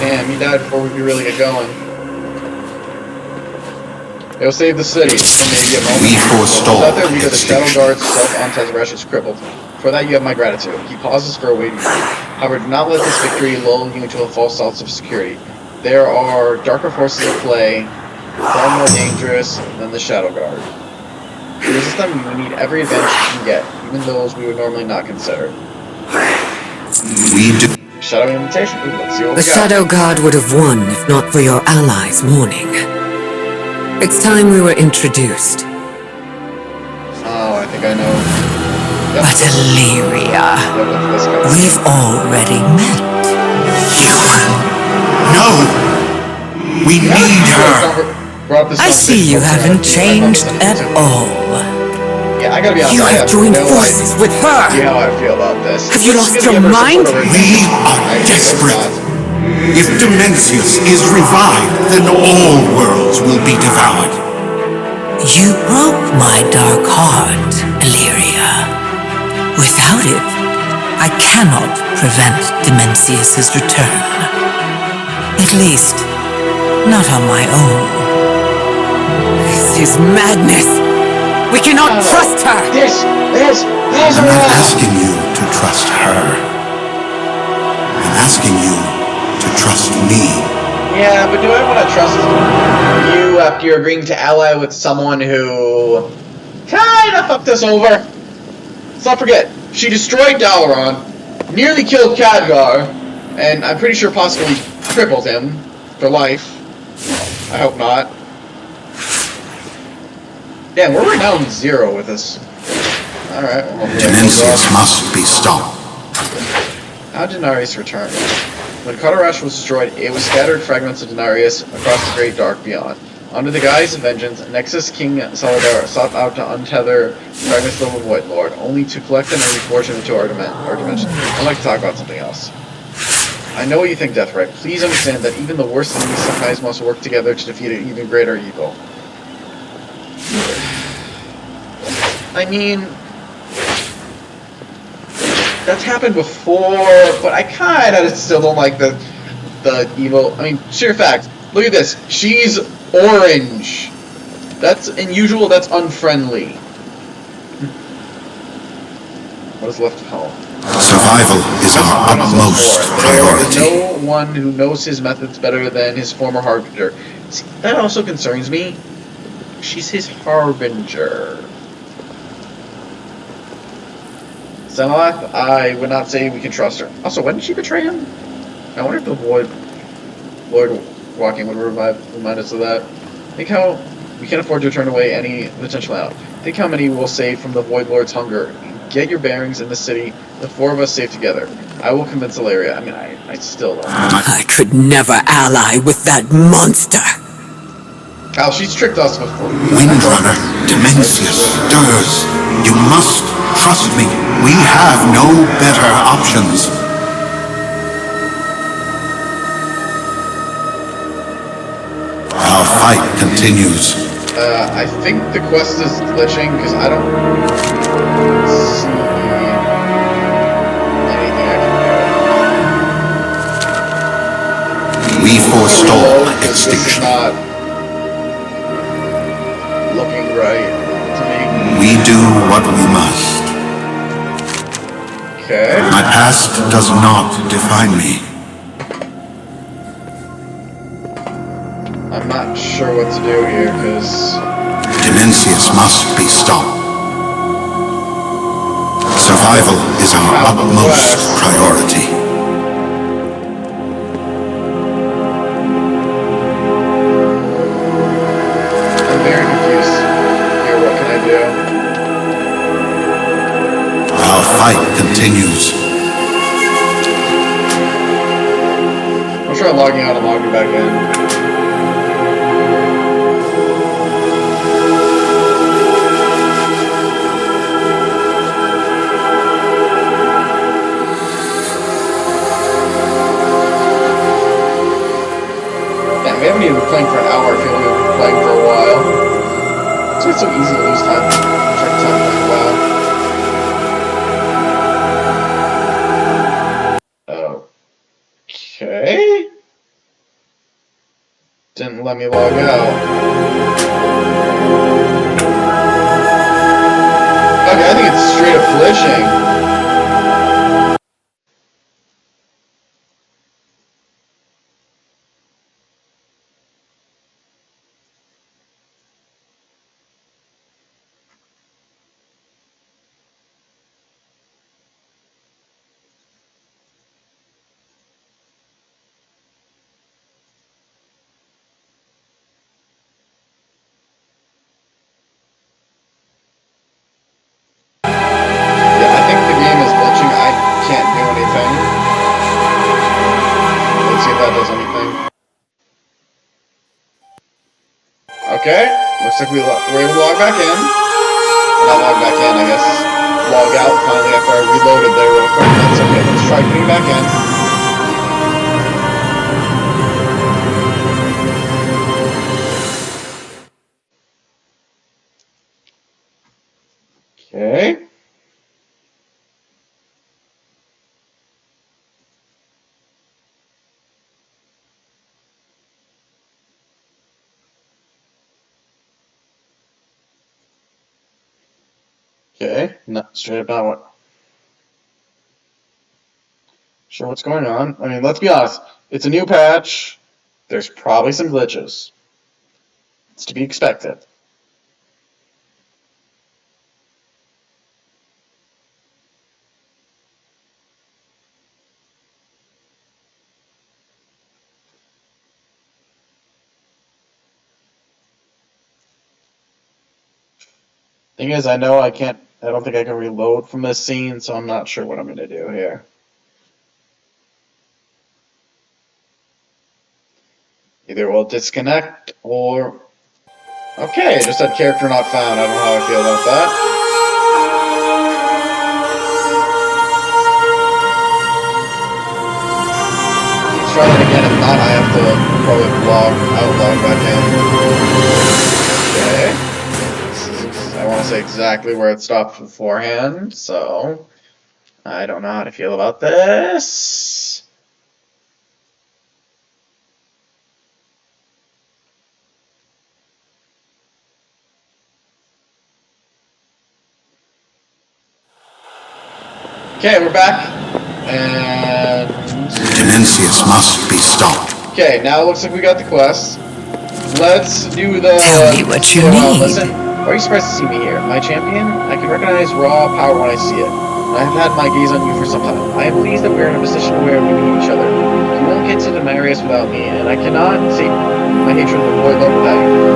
[SPEAKER 1] Damn, you died before we could really get going. It'll save the city. For maybe a moment.
[SPEAKER 4] We forestall
[SPEAKER 1] Without their leader, the Shadow
[SPEAKER 4] extinction.
[SPEAKER 1] Guard's self-Antez rush is crippled. For that, you have my gratitude. He pauses for a waiting moment. However, do not let this victory lull you into a false sense of security. There are darker forces at play, far more dangerous than the Shadow Guard. To resist them, you need every advantage you can get, even those we would normally not consider.
[SPEAKER 4] We do.
[SPEAKER 1] Shadow invitation. Ooh, let's see what
[SPEAKER 3] The
[SPEAKER 1] we got.
[SPEAKER 3] Shadow Guard would have won if not for your allies' warning. It's time we were introduced.
[SPEAKER 1] Oh, I think I know. Yep.
[SPEAKER 3] But Illyria,
[SPEAKER 1] Yep, that's this guy.
[SPEAKER 3] we've already met.
[SPEAKER 4] No! We need her!
[SPEAKER 3] I see you haven't changed at all.
[SPEAKER 1] Yeah, I gotta be honest.
[SPEAKER 3] You
[SPEAKER 1] I
[SPEAKER 3] have joined
[SPEAKER 1] no
[SPEAKER 3] forces with her.
[SPEAKER 1] idea how I feel about this.
[SPEAKER 3] Have you
[SPEAKER 1] This
[SPEAKER 3] lost
[SPEAKER 1] is
[SPEAKER 3] your
[SPEAKER 1] gonna give her
[SPEAKER 3] mind?
[SPEAKER 1] support over
[SPEAKER 4] We
[SPEAKER 1] everything.
[SPEAKER 4] are
[SPEAKER 1] I hope
[SPEAKER 4] desperate.
[SPEAKER 1] not.
[SPEAKER 4] If Dimensius is revived, then all worlds will be devoured.
[SPEAKER 3] You broke my dark heart, Illyria. Without it, I cannot prevent Dimensius's return. At least, not on my own. This is madness. We cannot trust her.
[SPEAKER 1] This
[SPEAKER 4] I'm not asking you to trust her. I'm asking you to trust me.
[SPEAKER 1] Yeah, but do I want to trust you after you're agreeing to ally with someone who kind of fucked us over? Let's not forget, she destroyed Dalaran, nearly killed Khadgar, and I'm pretty sure possibly crippled him for life. I hope not. Damn, we're right now in 0 with this. Alright, well,
[SPEAKER 4] Dimensius must be stopped.
[SPEAKER 1] how did Denarius return? When Kotarash was destroyed, it was scattered fragments of Denarius across the great dark beyond. Under the guise of vengeance, Nexus King Saladar sought out to untether fragments of the Void Lord, only to collect them and reforge them into our dimension. I'd like to talk about something else. I know what you think, Deathrite. Please understand that even the worst enemies sometimes must work together to defeat an even greater evil. I mean, that's happened before, but I kind of still don't like the evil. I mean, sheer fact. Look at this. She's orange. That's unusual. That's unfriendly. What is left of home?
[SPEAKER 4] Survival is our utmost priority.
[SPEAKER 1] There is no one who knows his methods better than his former harbinger. See, that also concerns me. She's his harbinger. Senelath, I would not say we can trust her. Also, when did she betray him? I wonder if the Void Lord walking would remind us of that. Think how we can't afford to turn away any potential out. Think how many we'll save from the Void Lord's hunger. Get your bearings in the city, the 4 of us safe together. I will convince Ilaria. I mean, I still don't know.
[SPEAKER 3] I could never ally with that monster.
[SPEAKER 1] Al, she's tricked us before.
[SPEAKER 4] Windrunner, Dimensius stirs. You must trust me. We have no better options. Our fight continues.
[SPEAKER 1] I think the quest is glitching because I don't see anything I can do.
[SPEAKER 4] We forestall
[SPEAKER 1] This is
[SPEAKER 4] extinction.
[SPEAKER 1] not looking right to me.
[SPEAKER 4] We do what we must.
[SPEAKER 1] Okay.
[SPEAKER 4] My past does not define me.
[SPEAKER 1] I'm not sure what to do here because
[SPEAKER 4] Dimensius must be stopped. Survival is our utmost priority.
[SPEAKER 1] I'm very confused here. What can I do?
[SPEAKER 4] Our fight continues.
[SPEAKER 1] I'll try logging out and logging back in. Man, we haven't even been playing for an hour. I feel like we've been playing for a while. It's not so easy to lose time. Check time playing WoW. Okay. Didn't didn't let me log out. Okay, I think it's straight up glitching. Okay, looks like we're able to log back in. Not log back in, I guess. Log out finally after I reloaded there real quick. That's okay, let's try getting back in. Okay. Okay, not straight up not what. Sure what's going on. I mean, let's be honest. It's a new patch. There's probably some glitches. It's to be expected. Thing is, I know I don't think I can reload from this scene, so I'm not sure what I'm going to do here. Either we'll disconnect or... Okay, just said character not found. I don't know how I feel about that. Let's try that again. If not, I have to probably log back in. Okay. I want to say exactly where it stopped beforehand, so I don't know how to feel about this. Okay, we're back, and...
[SPEAKER 2] Dimensius must be stopped.
[SPEAKER 1] Okay, now it looks like we got the quest. Let's do the...
[SPEAKER 3] Tell me what you need.
[SPEAKER 1] Listen, why are you surprised to see me here? My champion? I can recognize raw power when I see it. I have had my gaze on you for some time. I am pleased that we are in a position where we need each other. You won't get to Demarius without me, and I cannot save my hatred of the Void Lord without you.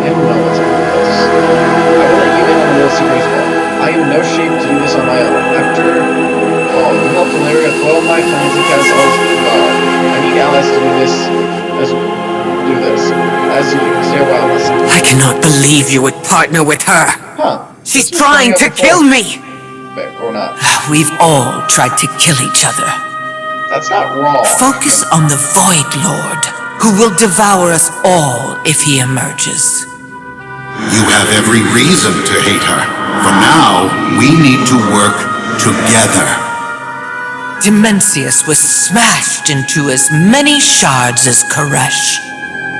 [SPEAKER 1] I have no one to do this. I will let you in on a little secret as well. I am in no shape to do this on my own. After all, you helped Valeria quell my plans and cast all this guard. I need allies to do this as you stay a while.
[SPEAKER 3] I cannot believe you would partner with her.
[SPEAKER 1] Huh.
[SPEAKER 3] She's trying to kill me.
[SPEAKER 1] Or not.
[SPEAKER 3] We've all tried to kill each other.
[SPEAKER 1] That's not wrong.
[SPEAKER 3] Focus on the Void Lord, who will devour us all if he emerges.
[SPEAKER 4] You have every reason to hate her. For now, we need to work together.
[SPEAKER 3] Dimensius was smashed into as many shards as Koresh.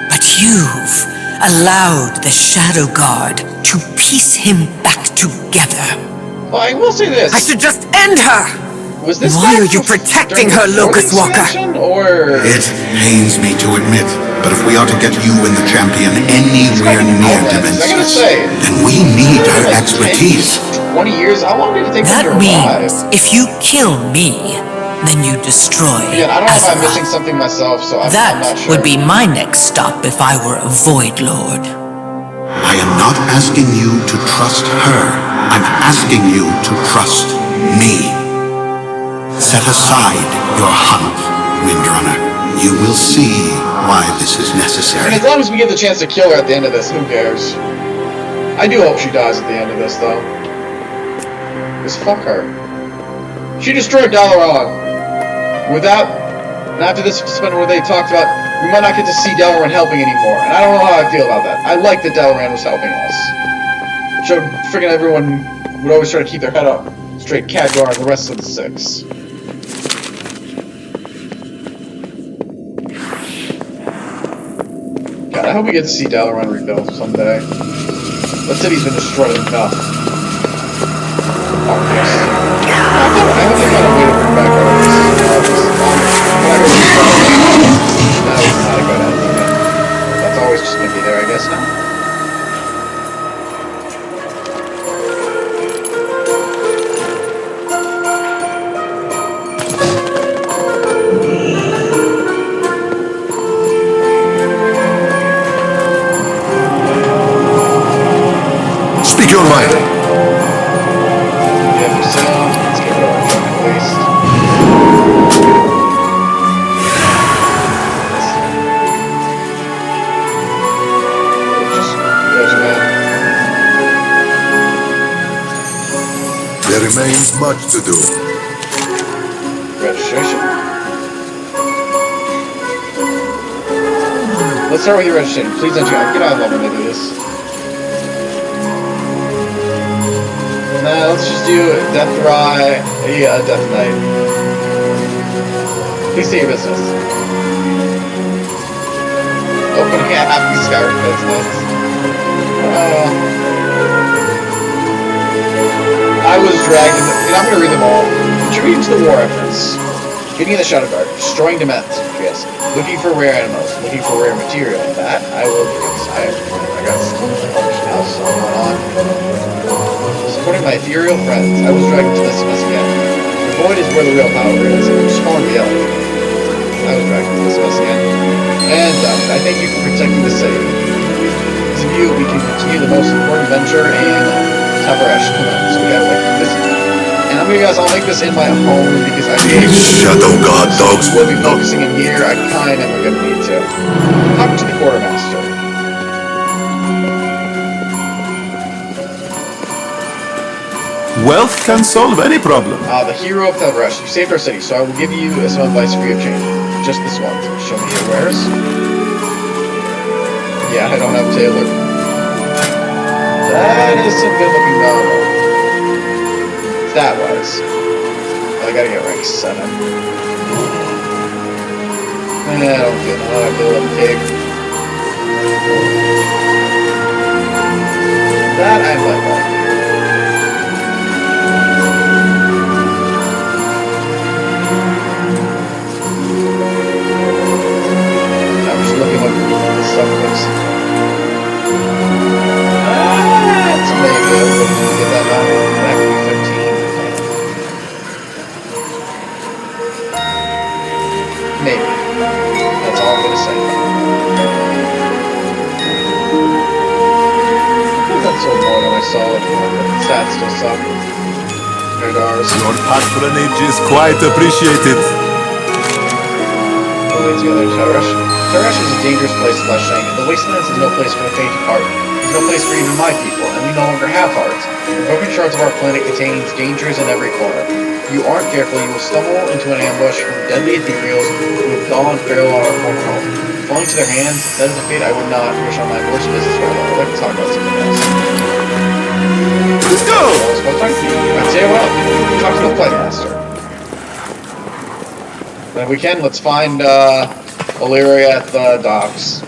[SPEAKER 3] But you've allowed the Shadow Guard to piece him back together.
[SPEAKER 1] Well, I will say this.
[SPEAKER 3] I should just end her!
[SPEAKER 1] Was this
[SPEAKER 3] Why are you protecting her, Locust Walker?
[SPEAKER 1] Or...
[SPEAKER 4] It pains me to admit, but if we are to get you and the champion anywhere near Dimensius, then we need her expertise.
[SPEAKER 1] 20 years? How long did it take
[SPEAKER 3] That
[SPEAKER 1] to revive?
[SPEAKER 3] means if you kill me, then you destroy
[SPEAKER 1] Again, I don't know if I'm
[SPEAKER 3] Azura.
[SPEAKER 1] missing something myself, so I'm
[SPEAKER 3] That
[SPEAKER 1] not sure.
[SPEAKER 3] would be my next stop if I were a Void Lord.
[SPEAKER 4] I am not asking you to trust her. I'm asking you to trust me. Set aside your hunt, Windrunner. You will see why this is necessary.
[SPEAKER 1] And as long as we get the chance to kill her at the end of this, who cares? I do hope she dies at the end of this, though. Because fuck her. She destroyed Dalaran. Without... And after this suspended where they talked about, we might not get to see Dalaran helping anymore. And I don't know how I feel about that. I like that Dalaran was helping us. Showed freaking everyone would always try to keep their head up. Straight Khadgar and the rest of the six. God, I hope we get to see Dalaran rebuilt someday. That city's been destroyed enough. Arcus. I hope they find a way to bring back Arcus. That was not a good ending. That's always just gonna be there, I guess, now.
[SPEAKER 4] Speak your mind.
[SPEAKER 1] Yeah, for sale. Let's get rid of our junk waste. Just man.
[SPEAKER 4] There remains much to do.
[SPEAKER 1] Registration. Let's start with your registration. Please enter. Get out of love when they do this. Nah, let's just do Death Rye, Death Knight. Please state your business. Opening a happy Skyrim business. I was dragged into... I'm gonna read them all. Contributing to the war efforts. Getting in the Shadow Guard. Destroying Demons. Yes. Looking for rare animals. Looking for rare material. That I will do. I got something else going on. Supporting my ethereal friends, I was dragged into this mess again. The void is where the real power is. I'm just calling the elf. I was dragged into this mess again. And I thank you for protecting the city. Because of you, we can continue the most important venture in Tavresh. So we gotta like this. And I'm gonna guys, I'll make this in my home because I feel like
[SPEAKER 4] Shadow God dogs
[SPEAKER 1] we'll be focusing in here. I kind of am gonna need to. Talk to the quartermaster.
[SPEAKER 5] Wealth can solve any problem.
[SPEAKER 1] The hero of Tavresh. You saved our city, so I will give you some advice free of change. Just this one. Show me your wares. Yeah, I don't have Taylor. That is some good looking novel. That was. I gotta get rank 7. I don't feel a pig. That I might like. Supplements. That's maybe good. Get that out. That could be 15. Maybe. That's all I'm gonna say. That's so more than I saw it. The stats still suck.
[SPEAKER 5] Your patronage is quite appreciated.
[SPEAKER 1] Together, Tavresh is a dangerous place to Shang. The Wastelands is no place for the faint of heart. There's no place for even my people, and we no longer have hearts. The broken shards of our planet contains dangers in every corner. If you aren't careful, you will stumble into an ambush from deadly ethereals who have gone feral on our former home. Falling to their hands, that is a fate I would not wish on my worst business rival. I'd like to talk about something else.
[SPEAKER 5] Let's go!
[SPEAKER 1] I'd say well. Talk to the Playmaster. If we can, let's find Illyria at the docks.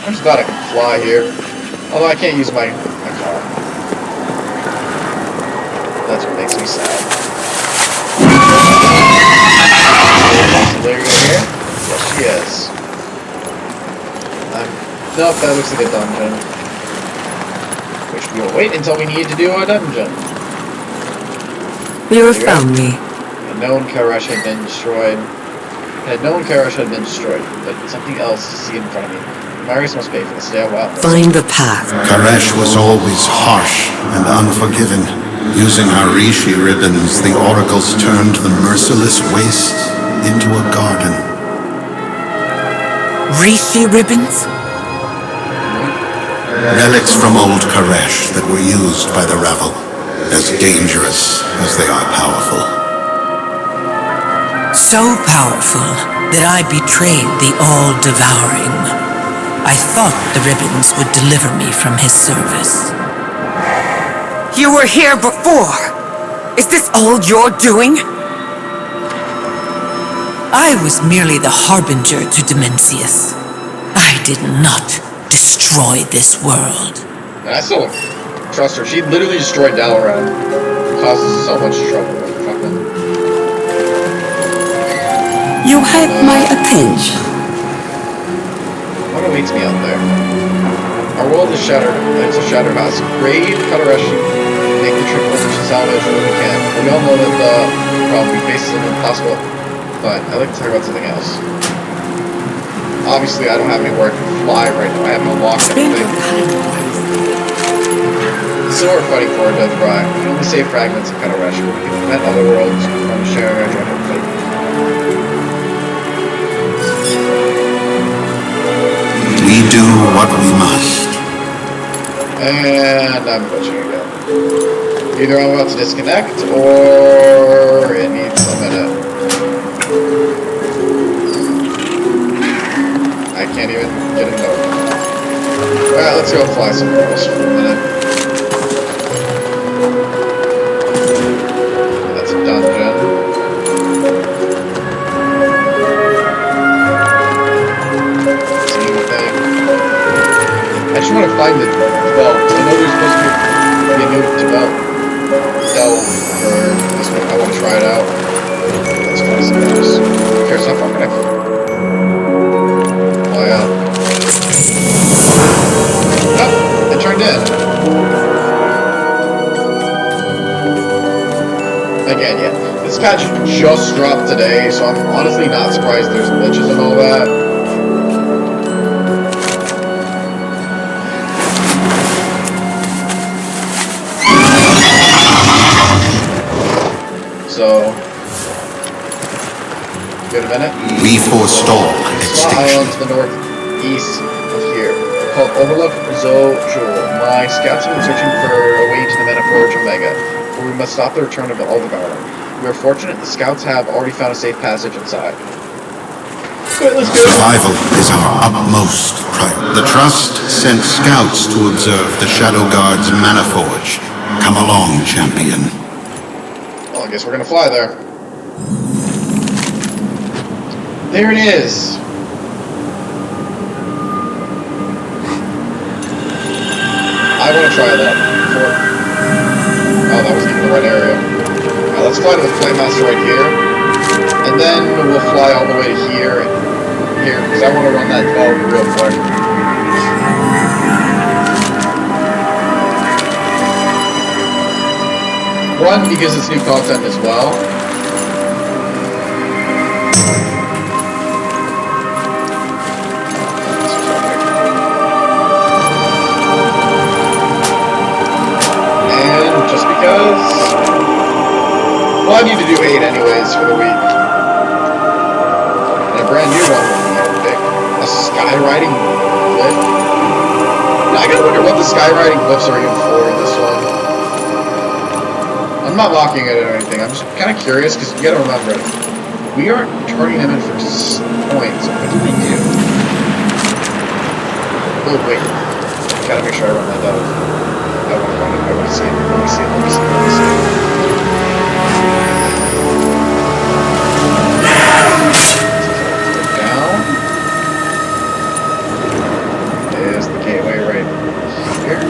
[SPEAKER 1] I'm just glad I can fly here. Although I can't use my car. That's what makes me sad. Is Illyria here? Yes, she is. Nope, that looks like a dungeon. Which we will wait until we need to do a dungeon.
[SPEAKER 3] You have found me.
[SPEAKER 1] Had known Karash had been destroyed. But something else to see in front of me. Marius must pay for this. Yeah, wow.
[SPEAKER 3] Find the path.
[SPEAKER 4] Karesh was always harsh and unforgiving. Using her Rishi ribbons, the oracles turned the merciless waste into a garden.
[SPEAKER 3] Rishi ribbons?
[SPEAKER 4] Relics from old Karesh that were used by the rabble. As dangerous as they are powerful.
[SPEAKER 3] So powerful that I betrayed the All-Devouring. I thought the ribbons would deliver me from his service. You were here before! Is this all you're doing? I was merely the harbinger to Dimensius. I did not destroy this world.
[SPEAKER 1] And I still trust her. She literally destroyed Dalaran. Causes so much trouble. Fucking.
[SPEAKER 6] You have my attention.
[SPEAKER 1] What awaits me out there? Our world is shattered. It's a shattered house. Raid Katareshi. Make the trip over to salvage what we can. We all know that the problem we face is impossible. But I'd like to talk about something else. Obviously, I don't have anywhere to fly right now. I have no lock
[SPEAKER 6] Spend
[SPEAKER 1] anything.
[SPEAKER 6] your time wisely.
[SPEAKER 1] So we're fighting for a death cry. We can only save fragments of Katareshi. We can prevent other worlds from sharing our general fate.
[SPEAKER 2] We do what we must.
[SPEAKER 1] And I'm glitching again. Either I'm about to disconnect, or it needs a minute. I can't even get a note. Alright, let's go fly somewhere else for a minute. That's a dungeon. I just want to find the belt. I know there's supposed to be a new delve for this one. I want to try it out. Let's fly somewhere else. Here's how far can I fly out? Oh, it turned in. Again, yeah. This patch just dropped today, so I'm honestly not surprised there's glitches and all that. So, give it a minute.
[SPEAKER 2] We forestall
[SPEAKER 1] Small island
[SPEAKER 2] extinction.
[SPEAKER 1] to the northeast of here, called Overlook Zo Jewel. My scouts have been searching for a way to the Metaforge Omega, but we must stop the return of the Aldebaran. We are fortunate the scouts have already found a safe passage inside. Good, let's go.
[SPEAKER 2] Survival is our utmost priority. The Trust sent scouts to observe the Shadow Guard's Manaforge. Come along, champion.
[SPEAKER 1] Well, I guess we're gonna fly there. There it is. I want to try that before. Oh, that wasn't even the right area. Alright, let's fly to the Flame Master right here. And then we'll fly all the way to here. Because I want to run that development real quick. One, because it's new content as well. And just because... well, I need to do 8 anyways for the week. And a brand new one would be epic. A skywriting glyph. Now, I gotta wonder what the skywriting glyphs are even for in this one. I'm not locking it or anything. I'm just kind of curious because you gotta remember, we aren't turning them in for points. What do we do? Oh wait, gotta make sure I run that down. I want to run it. I want to see it. Let me see it. Let me see it. Let me see it. Down. There's the gateway right here.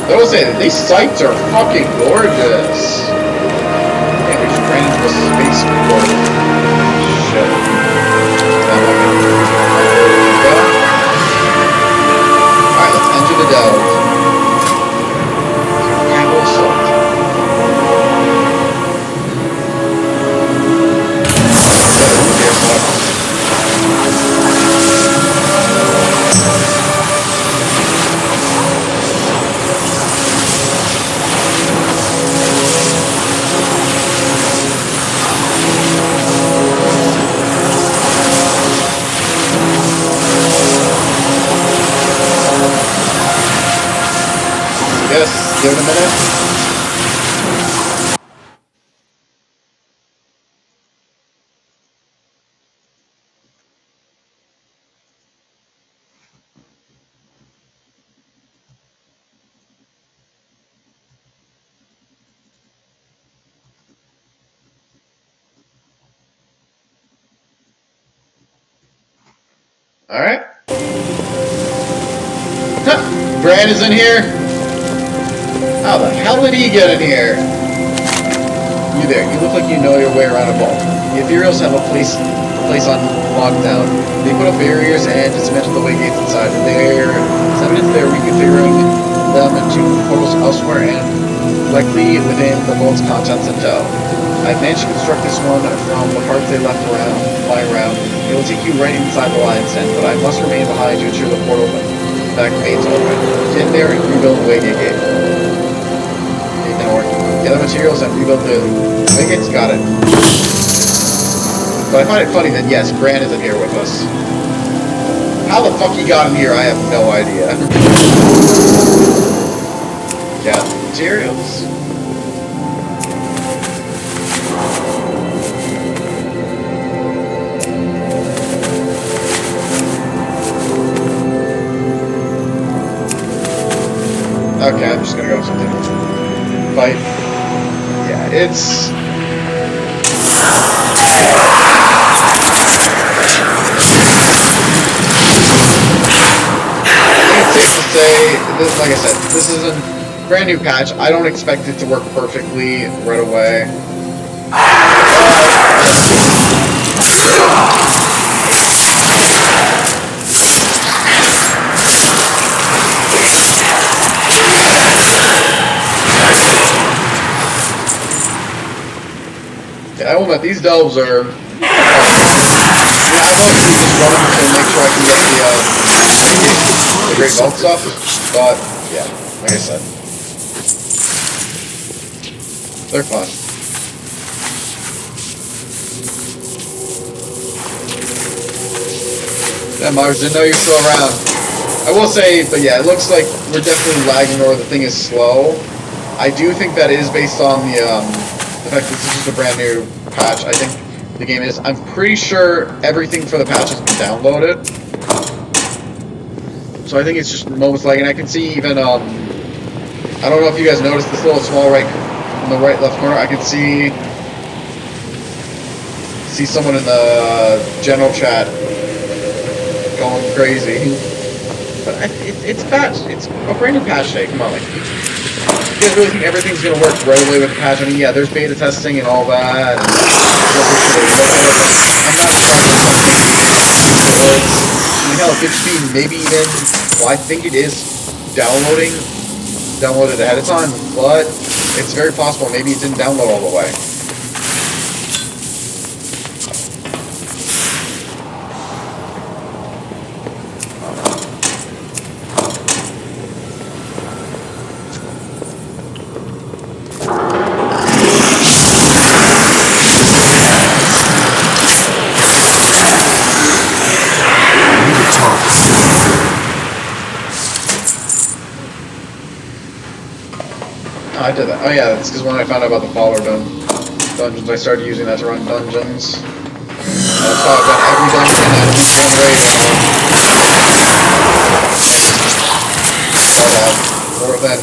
[SPEAKER 1] I will say that these sites are fucking gorgeous. Yeah, we just ran into a spaceport. Shit. Alright, let's enter the delve. Apple salt. Yes, give it a minute. Alright. Huh. Bran is in here? How the hell did he get in here? You there. You look like you know your way around a vault. The Ethereals have a place on lockdown. They put up barriers and dismantled the way gates inside. There's evidence they're reconfiguring them into portals elsewhere and likely within the vault's contents in tow. I've managed to construct this one from the parts they left lying around. It will take you right inside the lion's den, but I must remain behind to ensure the portal back remains open. Get in there and rebuild the Waygate gate. It didn't work. Gather materials and rebuild the Waygates. Got it. But I find it funny that yes, Bran isn't here with us. How the fuck he got in here, I have no idea. Gather materials. Okay, I'm just gonna go with something. Fight. Yeah, it's... it's safe to say, this, like I said, this is a brand new patch. I don't expect it to work perfectly right away. I will admit, these delves are... I mostly just run them to make sure I can get the Great Vault stuff, but, yeah, like I said. They're fun. Yeah, Mars, didn't know you were still around. I will say, but yeah, it looks like we're definitely lagging or the thing is slow. I do think that is based on the fact that this is just a brand new patch. I think the game is. I'm pretty sure everything for the patch has been downloaded. So I think it's just moments lagging. I can see even, I don't know if you guys noticed this little small right, in the right left corner, I can see someone in the general chat going crazy. But it's patched. It's a brand new patch day. Come on, like, you guys really think everything's gonna work right away with the patch? I mean, yeah, there's beta testing and all that. And I'm not trying to hell, it could be maybe even. Well, I think it is downloaded ahead of time, but it's very possible maybe it didn't download all the way. I did that. Oh yeah, that's because when I found out about the Follower dungeons, I started using that to run dungeons. That's how I've done every dungeon at least one raid. I have more than.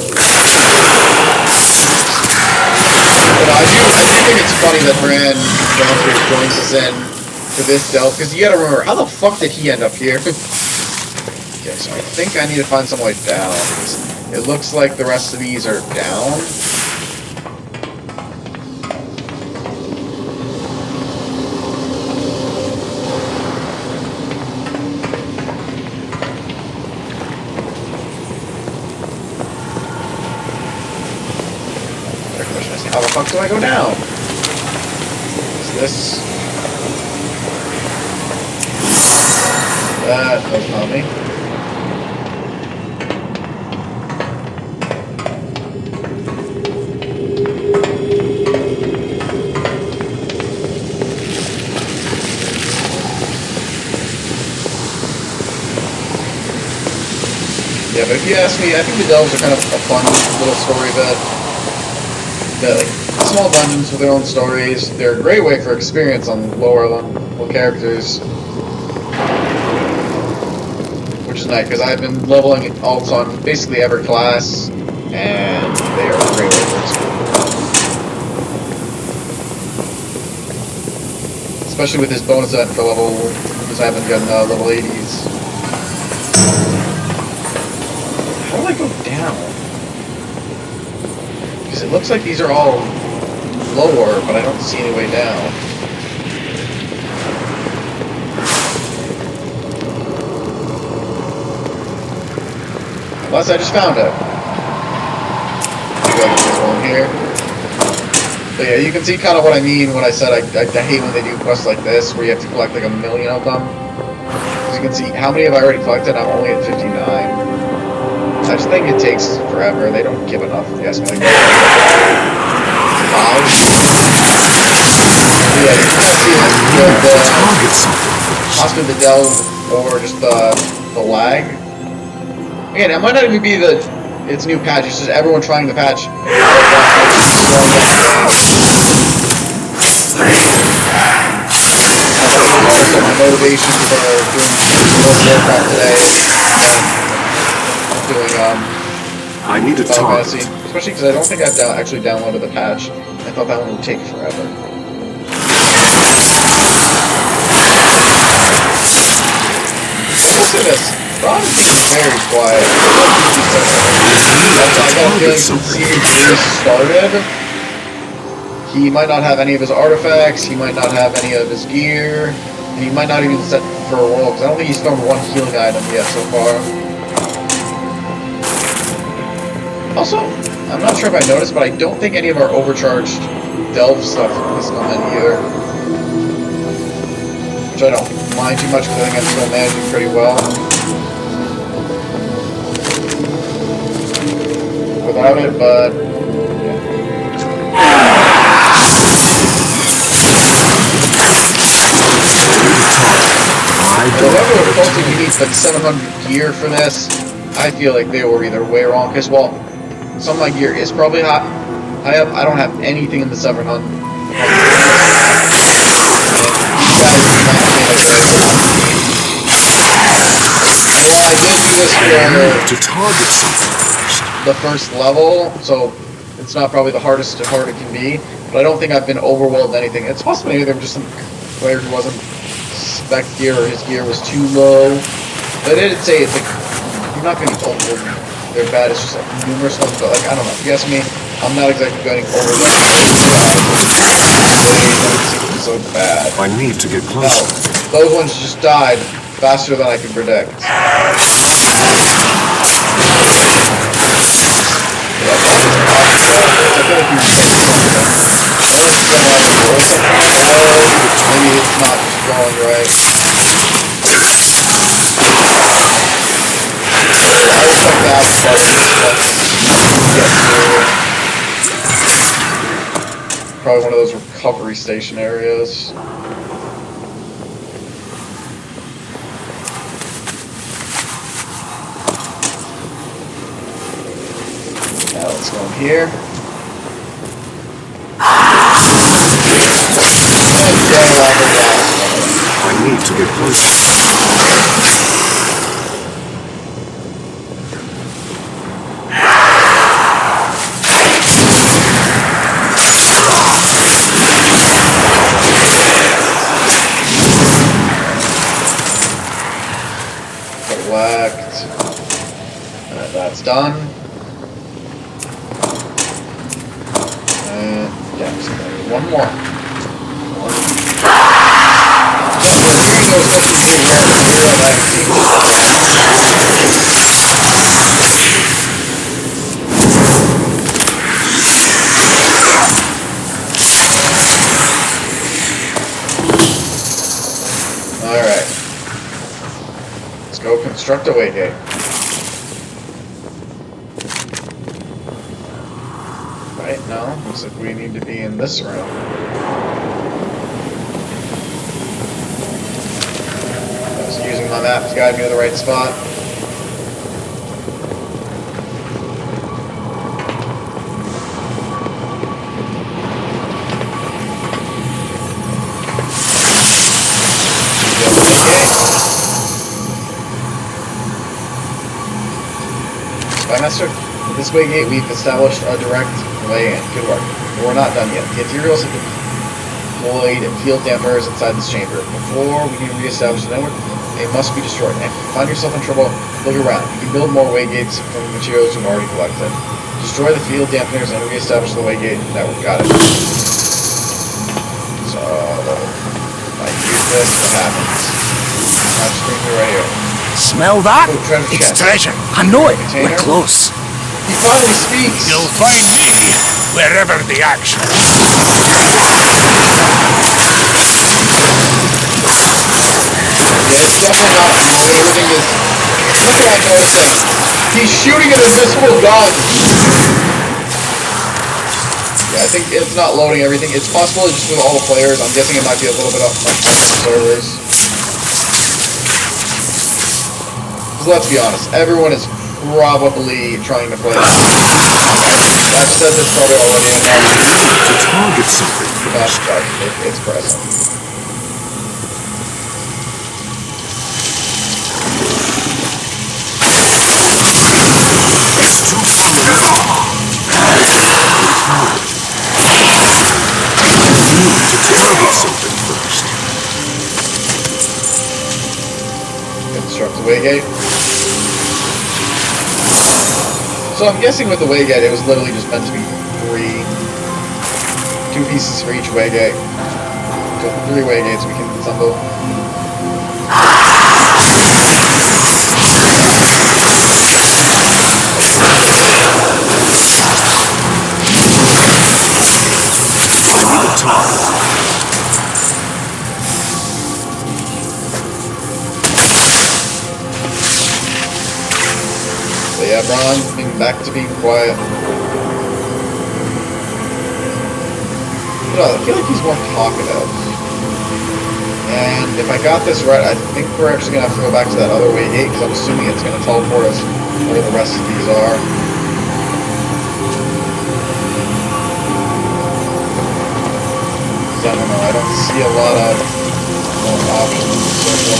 [SPEAKER 1] But I do think it's funny that Bran joins us in to this delve, because you gotta remember, how the fuck did he end up here? Okay, so I think I need to find some way down. It looks like the rest of these are down. The question is, how the fuck do I go down? Is this... That doesn't help me. Yeah, but if you ask me, I think the delves are kind of a fun little story bit. They're like small dungeons with their own stories. They're a great way for experience on lower level characters. Which is nice, because I've been leveling alts on basically every class, and they are a great way for experience. Especially with this bonus event for level, because I haven't gotten level 80s. down? Because it looks like these are all lower, but I don't see any way down. Unless I just found it. Maybe this one here. But yeah, you can see kind of what I mean when I said I hate when they do quests like this, where you have to collect like 1,000,000 of them. As you can see, how many have I already collected? I'm only at 59. I just think it takes forever. They don't give enough, if you ask me. Like, 5. Yeah, possibly the delve or just the lag. Again, it might not even be it's new patch, it's just everyone trying the patch. So my motivation for doing Warcraft today, doing
[SPEAKER 5] I need a target.
[SPEAKER 1] Especially because I don't think I've actually downloaded the patch. I thought that one would take forever. Let's do this. Ron is very quiet. I got a feeling since Season 3 started, he might not have any of his artifacts, he might not have any of his gear, and he might not even set for a world, because I don't think he's found one healing item yet so far. Also, I'm not sure if I noticed, but I don't think any of our overcharged delve stuff has come in either. Which I don't mind too much, because I think I'm still managing pretty well without it, but yeah. Whoever told you need like 700 gear for this, I feel like they were either way wrong, because well, some of my gear is probably high up. I don't have anything in the 700. I did do this for the first level, so it's not probably the hardest hard it can be, but I don't think I've been overwhelmed with anything. It's possible maybe there was just some player who wasn't spec gear or his gear was too low, but they did say it's like, you're not going to be overwhelmed. They're bad, it's just like numerous ones, but like, I don't know, if you ask me, I'm not exactly getting overwhelmed. They so bad.
[SPEAKER 5] I need to get closer.
[SPEAKER 1] No, those ones just died faster than I could predict. Maybe it's not just going right. I expect that probably one of those recovery station areas. Now let's go in here.
[SPEAKER 5] I need to get closer.
[SPEAKER 1] Collect. That's done. And yeah, just one more. Alright. Let's go construct a waygate. Right, no, looks like we need to be in this room. Using my map to guide me to the right spot. Spymaster, with this waygate we've established a direct way in. Good work. But we're not done yet. The materials have deployed field dampers inside this chamber. Before we can reestablish the network, They must be destroyed. And if you find yourself in trouble, look around. You can build more waygates from the materials you've already collected. Destroy the field dampeners and re-establish the waygate network. Got it. So, if I use this, what happens? I'm screaming right here.
[SPEAKER 8] Smell that?
[SPEAKER 1] Oh, treasure
[SPEAKER 8] It's
[SPEAKER 1] chest.
[SPEAKER 8] treasure. I know it.
[SPEAKER 1] Container.
[SPEAKER 8] We're close.
[SPEAKER 1] He finally speaks!
[SPEAKER 7] You'll find me wherever the action is.
[SPEAKER 1] Yeah, it's definitely not loading. Everything is... Look at my noticing. He's shooting an invisible gun! Yeah, I think it's not loading everything. It's possible just with all the players. I'm guessing it might be a little bit off my servers. Because let's be honest, everyone is probably trying to play this. I've said this probably already enough.
[SPEAKER 5] To target something first.
[SPEAKER 1] But it's present.
[SPEAKER 5] It's too far. To target something first.
[SPEAKER 1] Construct the waygate. So I'm guessing with the waygate, it was literally just meant to be 2 pieces for each waygate. So 3 waygates we can assemble. So yeah, Bronze being back to being quiet. I feel like he's more talkative. And if I got this right, I think we're actually going to have to go back to that other waygate, because I'm assuming it's going to teleport us where the rest of these are. I don't know, I don't see a lot of options in circle.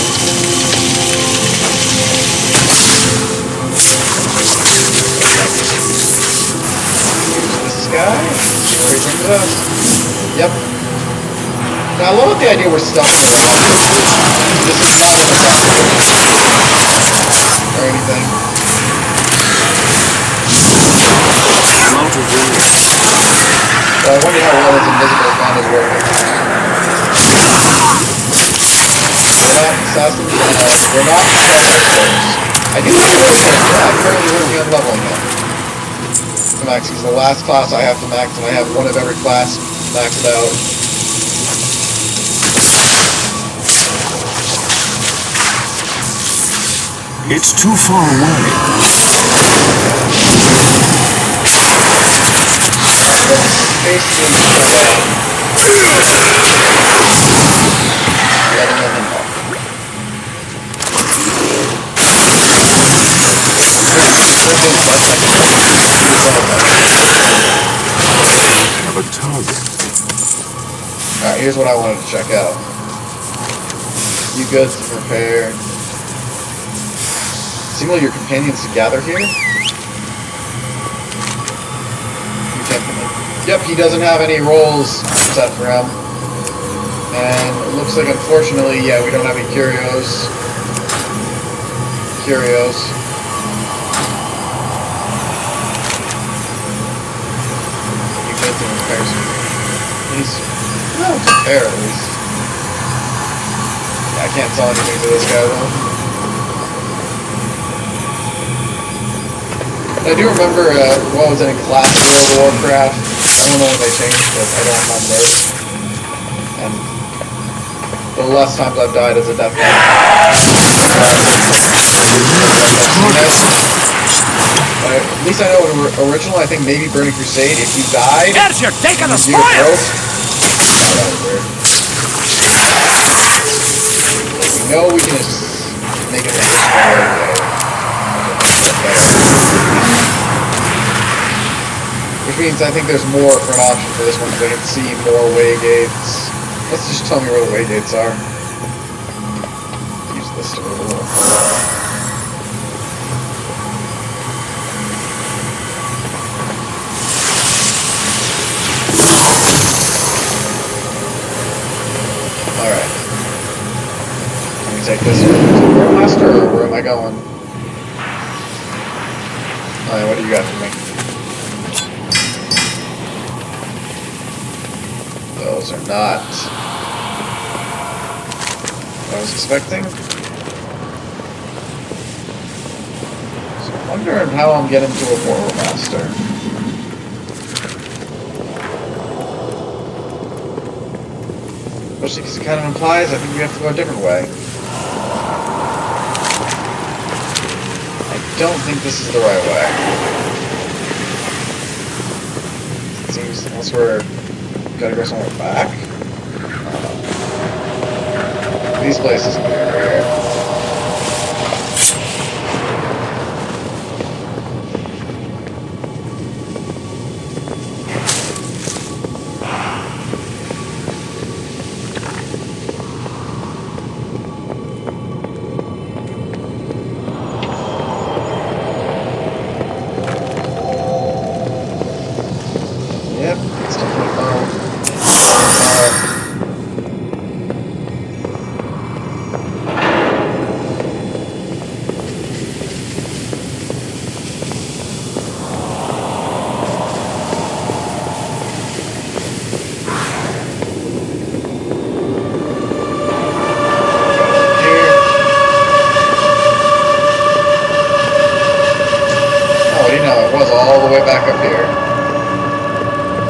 [SPEAKER 1] This guy? Here he brings it up. Yep. Now I love the idea we're stuck in the options. This is not an attack or anything. So I wonder how well this invisible gun is working. Yeah, assassins, we're not I do think we're going to I'm currently working on leveling him. To max, he's the last class I have to max, and I have one of every class maxed out.
[SPEAKER 5] It's too far away. Have a target.
[SPEAKER 1] Alright, here's what I wanted to check out. You goods to prepare. Signal your companions to gather here. Yep, he doesn't have any roles set for him. And it looks like, unfortunately, yeah, we don't have any curios. You goods and repairs. He's... no, it's repair at least. Yeah, I can't sell anything to this guy, though. I do remember, what was it in Classic World of Warcraft? I don't know when they changed, but I don't remember. And the less times I've died as a death knight. At least I know original, I think maybe Burning Crusade, if you died...
[SPEAKER 8] There's your taking the
[SPEAKER 1] you were
[SPEAKER 8] spoils!
[SPEAKER 1] broke. Oh, that was weird. We know we can just make it like a which means I think there's more for an option for this one, because I can see more waygates. Let's just tell me where the waygates are. Use this to move along. Alright. Let me take this one. going? Alright, what do you got for me? Those are not what I was expecting. So I'm wondering how I'm getting to a Portal Master. Especially because it kind of implies I think we have to go a different way. I don't think this is the right way. It seems unless we're gotta go somewhere back. These places are weird. Yep, it's definitely fine.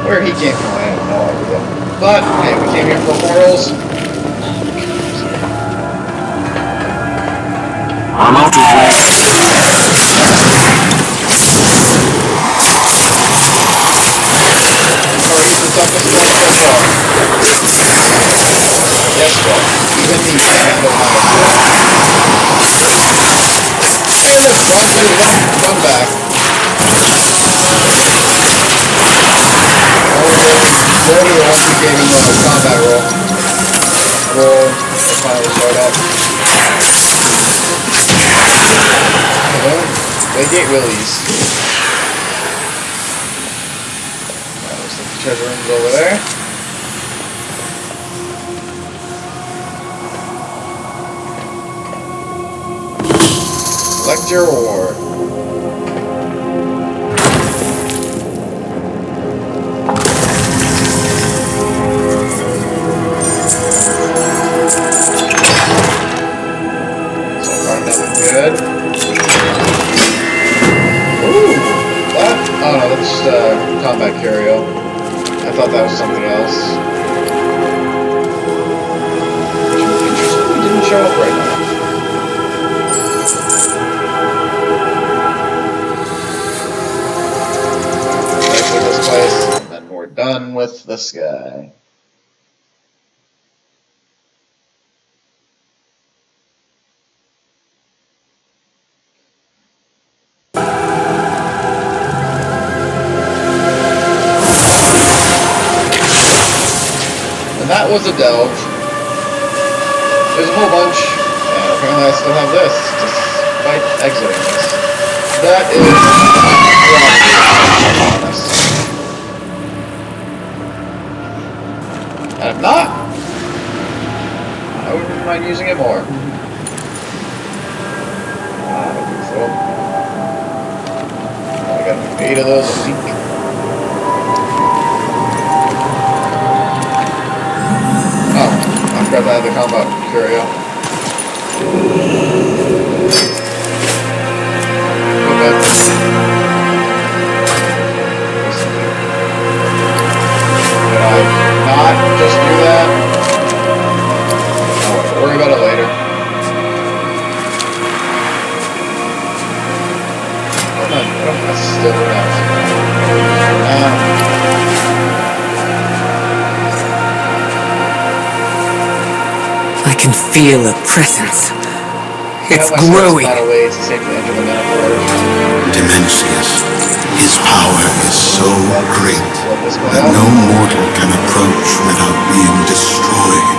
[SPEAKER 1] Where he came from, I have no idea. But, hey, we came here for portals.
[SPEAKER 8] I'm out of range.
[SPEAKER 1] Or he's the toughest one so far. Guess what? Even he can handle my come back. Go to the one who gave him the combat roll. Roll. Finally showed up. They get willies. Looks like the treasure room's over there. Select your reward. Good. Ooh, that? Oh no, that's just combat curio. I thought that was something else. Interesting, it didn't show up right now. Exit this place, and then we're done with this guy. That was a delve. There's a whole bunch, and apparently I still have this, despite exiting this. That is honest. And if not, I wouldn't mind using it more. Beautiful. I got 8 of those, I think. Oh, I forgot to add the combat curio. Okay. Did I not just do that? Oh, worry about it later. Oh no, that's still around.
[SPEAKER 3] I can feel a presence. It's growing.
[SPEAKER 2] Dimensius, his power is so great that no mortal can approach without being destroyed.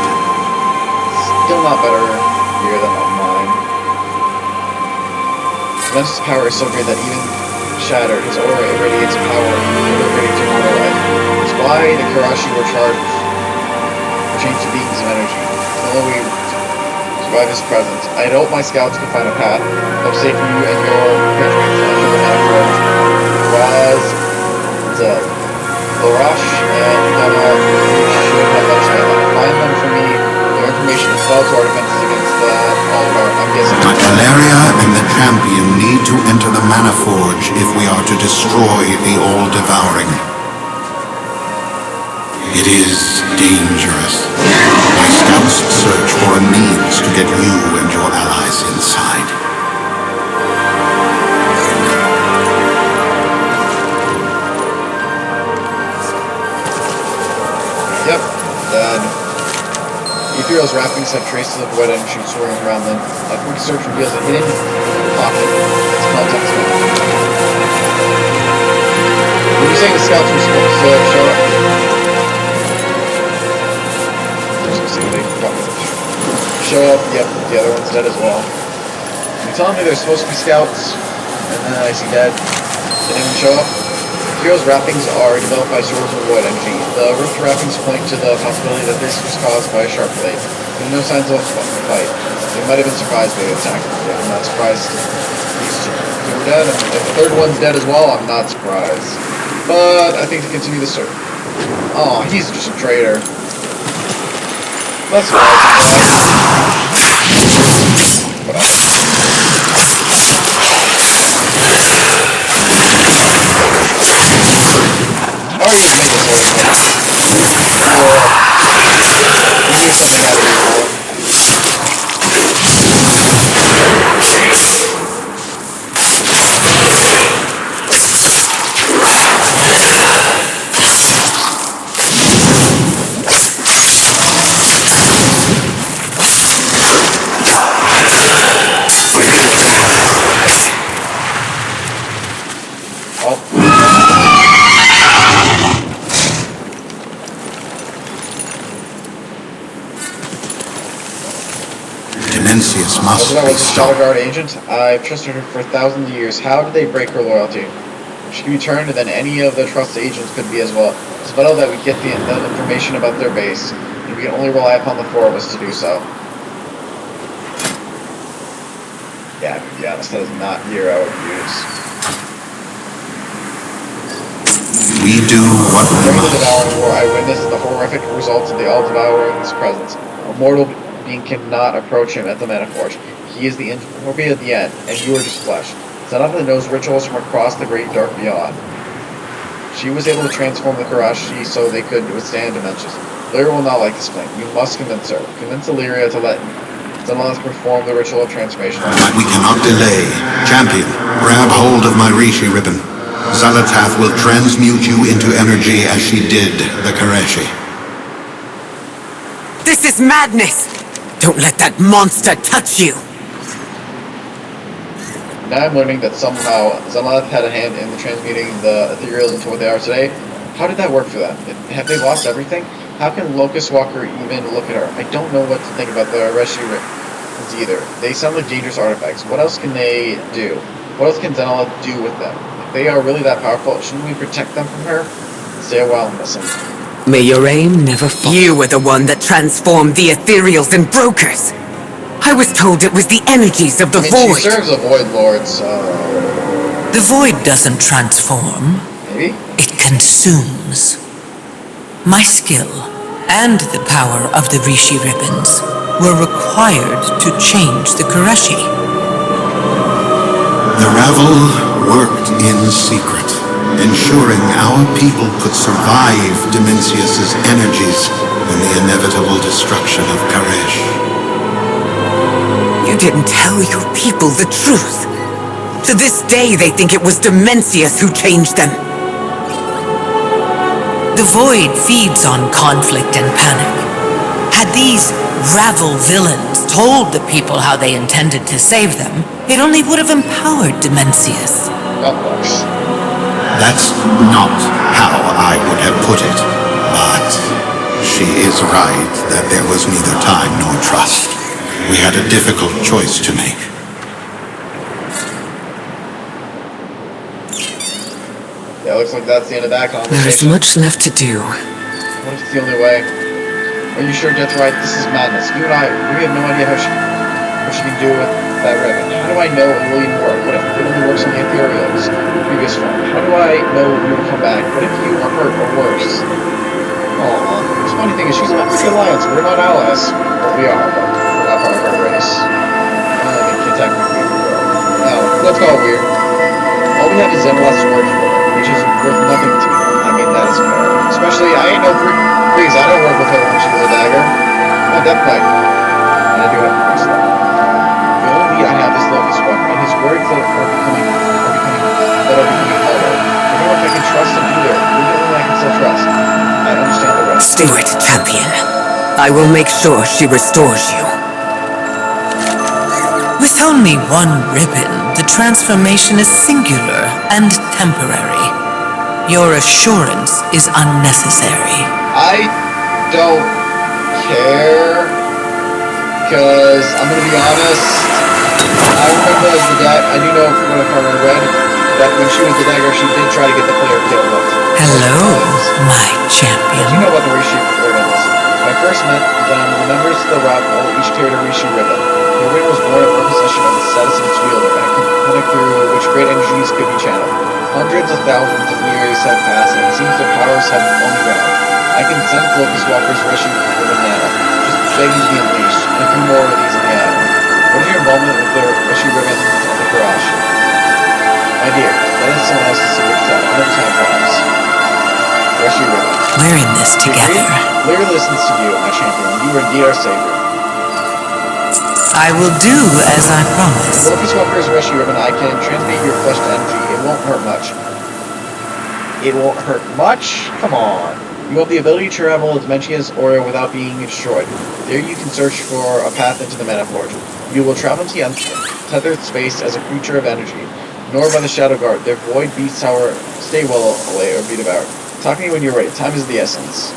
[SPEAKER 1] Still not better here than on mine. Dimensius' power is so great that even shattered, his aura irradiates power, irradiating mortal life. It's why the Karashi were charged, or changed to beings of energy. Although we survive his presence. I hope my scouts can find a path of safe for you and your country to enter the Manifold. Was the Larash and Gunnar should have let us know. Find them for me. Their information as well as our defenses against all of our, I'm guessing.
[SPEAKER 2] But Valeria and the champion need to enter the Mana Forge if we are to destroy the All-Devouring. It is dangerous. My scouts search for a means to get you and your allies inside.
[SPEAKER 1] Yep. Ethereal's wrappings have traces of void energy swirling around them. A quick search reveals a hidden pocket. Its contents are... Were you saying the scouts were supposed to show up? Show up, yep, the other one's dead as well. You're telling me there's supposed to be scouts, and then I see dead. They didn't even show up? Hero's wrappings are developed by sources of void energy. The rift wrappings point to the possibility that this was caused by a sharp blade. There are no signs of a fight. They might have been surprised by the attack. Yeah, I'm not surprised. These two are dead, and if the third one's dead as well, I'm not surprised. But I think to continue the search. Oh, he's just a traitor. That's right. Or you just make this work.
[SPEAKER 2] Must
[SPEAKER 1] Wasn't that
[SPEAKER 2] be
[SPEAKER 1] was a
[SPEAKER 2] stopped.
[SPEAKER 1] Shadow Guard agent? I've trusted her for thousands of years. How did they break her loyalty? She can be turned, and then any of the trusted agents could be as well. It's vital that we get the information about their base, and we can only rely upon the four of us to do so. Yeah, to be honest, that is not gear I would use.
[SPEAKER 2] We do what we
[SPEAKER 1] During the
[SPEAKER 2] must.
[SPEAKER 1] Devouring War, I witnessed the horrific results of the All-Devouring's presence. A mortal being cannot approach him at the Mana Forge. He is the entropy at the end, and you are just flesh. Zenatha knows rituals from across the great dark beyond. She was able to transform the Karashi so they could withstand dimensions. Lyria will not like this claim. You must convince her. Convince Lyria to let Zenatha perform the ritual of transformation.
[SPEAKER 2] That we cannot delay. Champion, grab hold of my Rishi ribbon. Xalatath will transmute you into energy as she did the Kareshi.
[SPEAKER 3] This is madness! Don't let that monster touch you!
[SPEAKER 1] Now I'm learning that somehow Xalatath had a hand in the transmuting the ethereals into what they are today. How did that work for them? Have they lost everything? How can Locust Walker even look at her? I don't know what to think about the Reshi ribbons either. They sound like dangerous artifacts. What else can they do? What else can Xalatath do with them? If they are really that powerful, shouldn't we protect them from her? Stay a while and listen.
[SPEAKER 3] May your aim never fall. You were the one that transformed the ethereals and brokers. I was told it was the energies of the void.
[SPEAKER 1] She serves a void lord, so...
[SPEAKER 3] The void doesn't transform.
[SPEAKER 1] Maybe?
[SPEAKER 3] It consumes. My skill and the power of the Rishi ribbons were required to change the Kareshi.
[SPEAKER 2] The Ravel worked in secret, ensuring our people could survive Dimensius's energies and the inevitable destruction of Karesh.
[SPEAKER 3] You didn't tell your people the truth. To this day, they think it was Dimensius who changed them. The Void feeds on conflict and panic. Had these Ravel villains told the people how they intended to save them, it only would have empowered Dimensius.
[SPEAKER 2] That's not how I would have put it, but she is right that there was neither time nor trust. We had a difficult choice to make.
[SPEAKER 1] Yeah, looks like that's the end of that conversation.
[SPEAKER 3] There is much left to do.
[SPEAKER 1] What if it's the only way? Are you sure Death's right? This is madness. You and I, we have no idea how she... what she can do with that ribbon? How do I know it will even work? What if it only works on the Ethereal's previous form? How do I know you will come back? What if you are hurt or worse? Aw, the funny thing is she's not with the Alliance. We're not allies. Well, we are, but we're not part of our race. They can technically we will. Now, let's call it weird. All we have is Zenleth's word for it, which is worth nothing to me. I mean, that is fair. Especially, I ain't no Breeze. I don't work with her when she was a dagger. No, Death Knight. And I do have Breeze, though. The only need I have is Locust Walker, and his words that are becoming hollow. I don't know if I can trust him either. You're the only one I can still trust. I understand the rest.
[SPEAKER 3] Steward, champion. I will make sure she restores you. With only one ribbon, the transformation is singular and temporary. Your assurance is unnecessary.
[SPEAKER 1] I don't care, because I'm going to be honest, I remember as the dagger, I do know from what I read, that when she was the dagger, she did try to get the player killed.
[SPEAKER 3] Hello, my champion.
[SPEAKER 1] You know about the reshoot ribbons. When I first met them, the members of the Rabble each carried a reshoot ribbon. The ribbon was born of possession of the status of its wielder, and a component through which great energies could be channeled. Hundreds of thousands of years have passed, and it seems their powers have only grown. I can sense Locust Walker's reshoot ribbon now, just begging to be unleashed, and a few more of these in the atom. What is your involvement with the reshoot ribbon and the garage? My dear, that is someone else's secret to tell. I never time problems. Reshoot ribbon.
[SPEAKER 3] We're in this together.
[SPEAKER 1] Lyra listens to you, my champion. You are indeed our savior.
[SPEAKER 3] I will do as I promised.
[SPEAKER 1] Locust Walker's rescue ribbon, I can transmute your flesh to energy. It won't hurt much. It won't hurt much? Come on. You have the ability to travel Dementia's aura without being destroyed. There you can search for a path into the Mana Forge. You will travel into the untethered space as a creature of energy. Nor by the Shadow Guard. Their void beasts, however, stay well away or be devoured. Talk to me when you're ready. Time is the essence.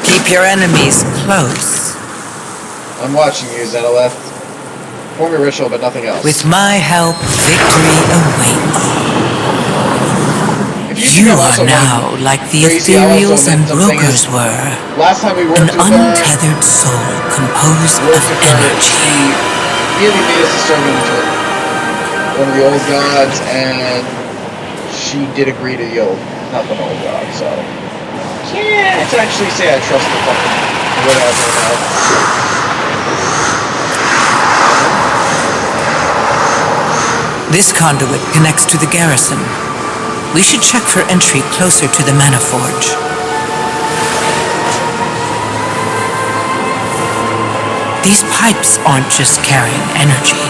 [SPEAKER 3] Keep your enemies close.
[SPEAKER 1] I'm watching you, Zenoleth. Perform your ritual, but nothing else.
[SPEAKER 3] With my help, victory awaits. You are now like the ethereals and brokers were.
[SPEAKER 1] Last time we worked
[SPEAKER 3] an untethered soul composed of energy.
[SPEAKER 1] Really made us a servant to one of the old gods, and she did agree to the old, not the old god, so. Can't actually say I trust the fucking whatever now.
[SPEAKER 3] This conduit connects to the garrison. We should check for entry closer to the Mana Forge. These pipes aren't just carrying energy,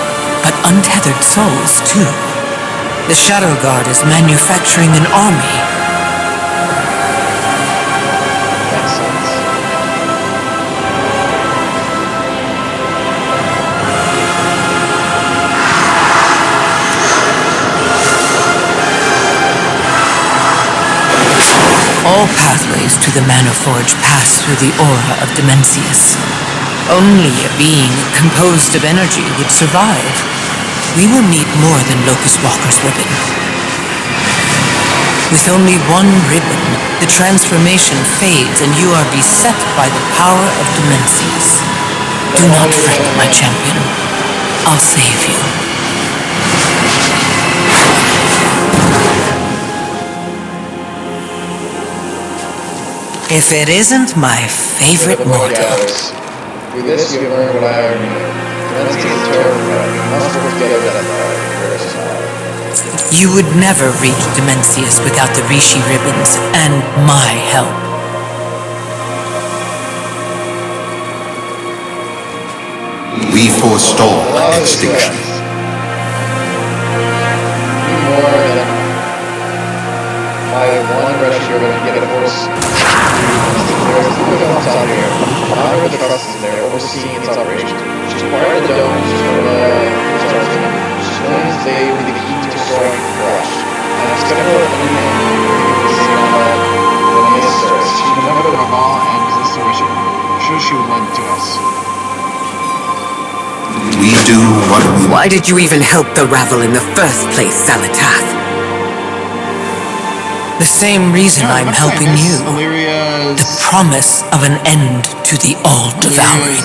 [SPEAKER 3] but untethered souls, too. The Shadow Guard is manufacturing an army.
[SPEAKER 1] Makes sense.
[SPEAKER 3] All pathways to the Mana Forge pass through the aura of Dimensius. Only a being composed of energy would survive. We will need more than Locust Walker's ribbon. With only one ribbon, the transformation fades and you are beset by the power of Dimensius. Do not fret, my champion. I'll save you. If it isn't my favorite mortal.
[SPEAKER 1] Through this you learn what I already knew. Dimensius is terrified. You must work together that
[SPEAKER 3] You would never reach Dimensius without the Rishi ribbons and my help.
[SPEAKER 2] We forestall extinction.
[SPEAKER 1] More than my one rescue ribbon and get a force. There's no else out here. However, the trust is there, overseeing its operations. She's part of the dome, she's part of the stars. She's willing to stay with the key to destroying Crush. And it's gonna put an end to the service. She's a member of the Raval and resist the mission. Sure, she would lend to us.
[SPEAKER 2] We do what we...
[SPEAKER 3] Why did you even help the Ravel in the first place, Salatath? The same reason I'm helping you. The promise of an end to the all-devouring.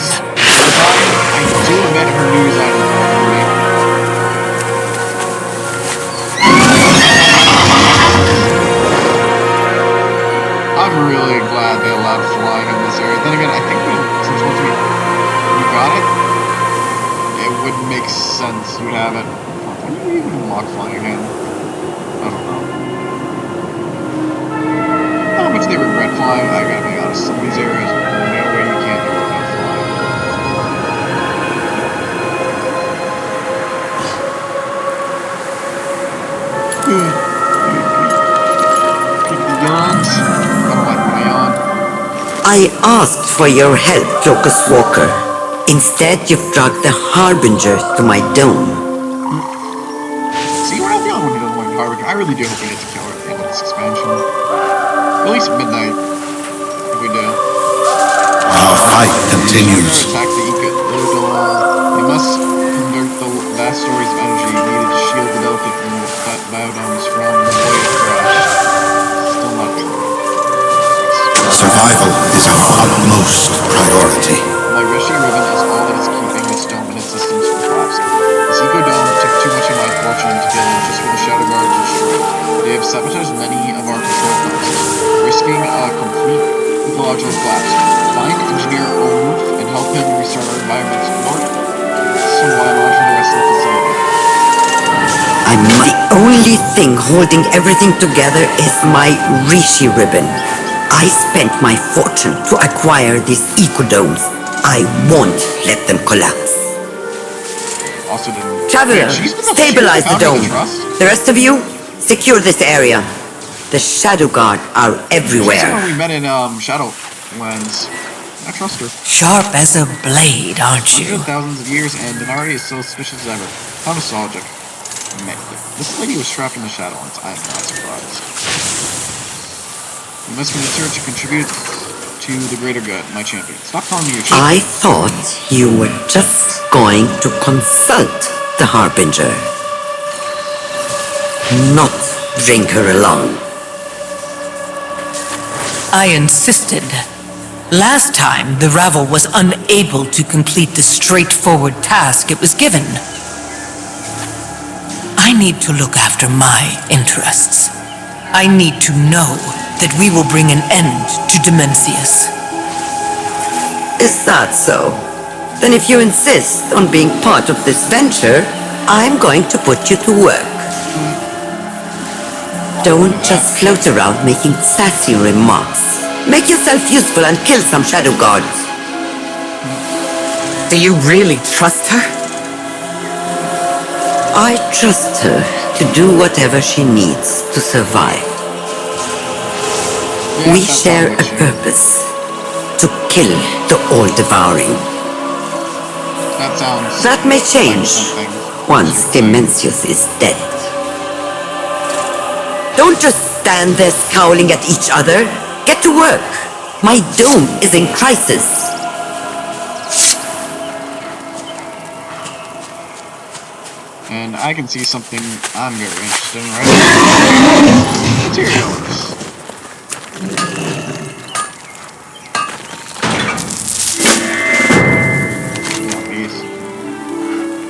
[SPEAKER 1] do admit her new design is more for me. I'm really glad they allowed flying in this area. Then again, I think since once we got it, it would make sense you would have it. When do you even unlock flying again? I don't know. How much they regret flying? I gotta be honest. Some of these areas, no way you can't do without flying. Yawns. I don't like my yawn.
[SPEAKER 6] I asked for your help, Locust Walker. Instead, you've dragged the Harbinger to my dome.
[SPEAKER 1] See, we're not the only one who doesn't like Harbinger. I really do hope we get to kill her at the end of this expansion. At least midnight, if we do.
[SPEAKER 2] Our fight continues.
[SPEAKER 1] Attack the Eco-Dome. They must convert the vast stories of energy needed to shield the delicate biodomes from the void crash. Still not true.
[SPEAKER 2] Survival is our utmost priority.
[SPEAKER 1] My Rishi ribbon is all that is keeping this dome in existence from collapsing. This Eco-Dome took too much of my fortune to build just for the Shadow Guard to destroy. They have sabotaged many of our control posts, risking a complete ecological collapse. Find Engineer Olmuf and help him restart our environment's support, so while launching the rest of the facility.
[SPEAKER 6] The only thing holding everything together is my Rishi ribbon. I spent my fortune to acquire these eco-domes. I won't let them collapse.
[SPEAKER 1] Also didn't...
[SPEAKER 6] Traveler, stabilize the dome. The rest of you, secure this area. The Shadow Guard are everywhere.
[SPEAKER 1] She's the one we met in Shadowlands. I trust her.
[SPEAKER 3] Sharp as a blade, aren't you?
[SPEAKER 1] Thousands of years, and Denari is still suspicious as ever. How nostalgic. Man, this lady was trapped in the Shadowlands. I am not surprised. You must convince her to contribute to the greater good, my champion. Stop calling me your champion.
[SPEAKER 6] I thought you were just going to consult the Harbinger, not bring her along.
[SPEAKER 3] I insisted. Last time, the rabble was unable to complete the straightforward task it was given. I need to look after my interests. I need to know that we will bring an end to Dimensius.
[SPEAKER 6] Is that so? Then if you insist on being part of this venture, I'm going to put you to work. Don't just float around making sassy remarks. Make yourself useful and kill some Shadow Guards.
[SPEAKER 8] Do you really trust her?
[SPEAKER 6] I trust her to do whatever she needs to survive.
[SPEAKER 1] Yeah,
[SPEAKER 6] We share a purpose. To kill the all-devouring.
[SPEAKER 1] That sounds...
[SPEAKER 6] That may change once Dimensius is dead. Don't just stand there scowling at each other. Get to work. My dome is in crisis.
[SPEAKER 1] And I can see something I'm very interested in right now. Materials.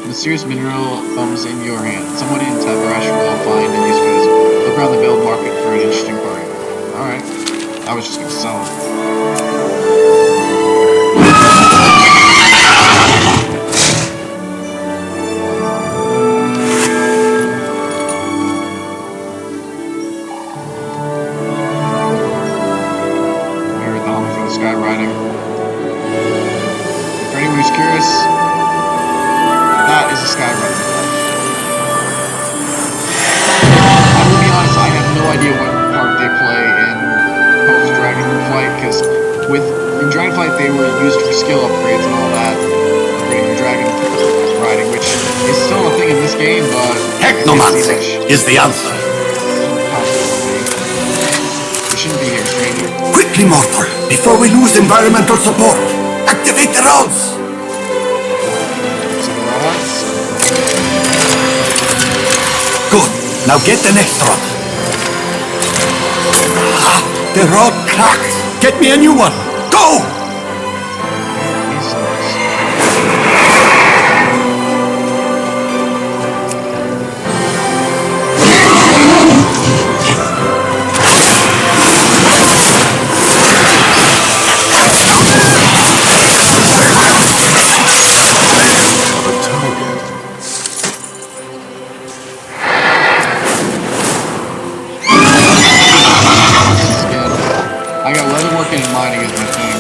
[SPEAKER 1] Mysterious mineral thumbs in your hand. Someone in Tabarash will find and use for this. Look around the build market for an interesting party. Alright. I was just gonna sell it. Very dominant for the sky riding. For anyone who's curious, that is a Skyrim. I will be honest, I have no idea what part they play in post-Dragonflight, because in Dragonflight they were used for skill upgrades and all that, upgrading your dragon riding, which is still a thing in this game, but...
[SPEAKER 5] Technomancy is the answer.
[SPEAKER 1] We shouldn't be here, stranger.
[SPEAKER 5] Quickly, mortal, before we lose environmental support. Activate the rods! Good. Now get the next rod. Ah, the rod cracked. Get me a new one. Go!
[SPEAKER 1] mining is my thing.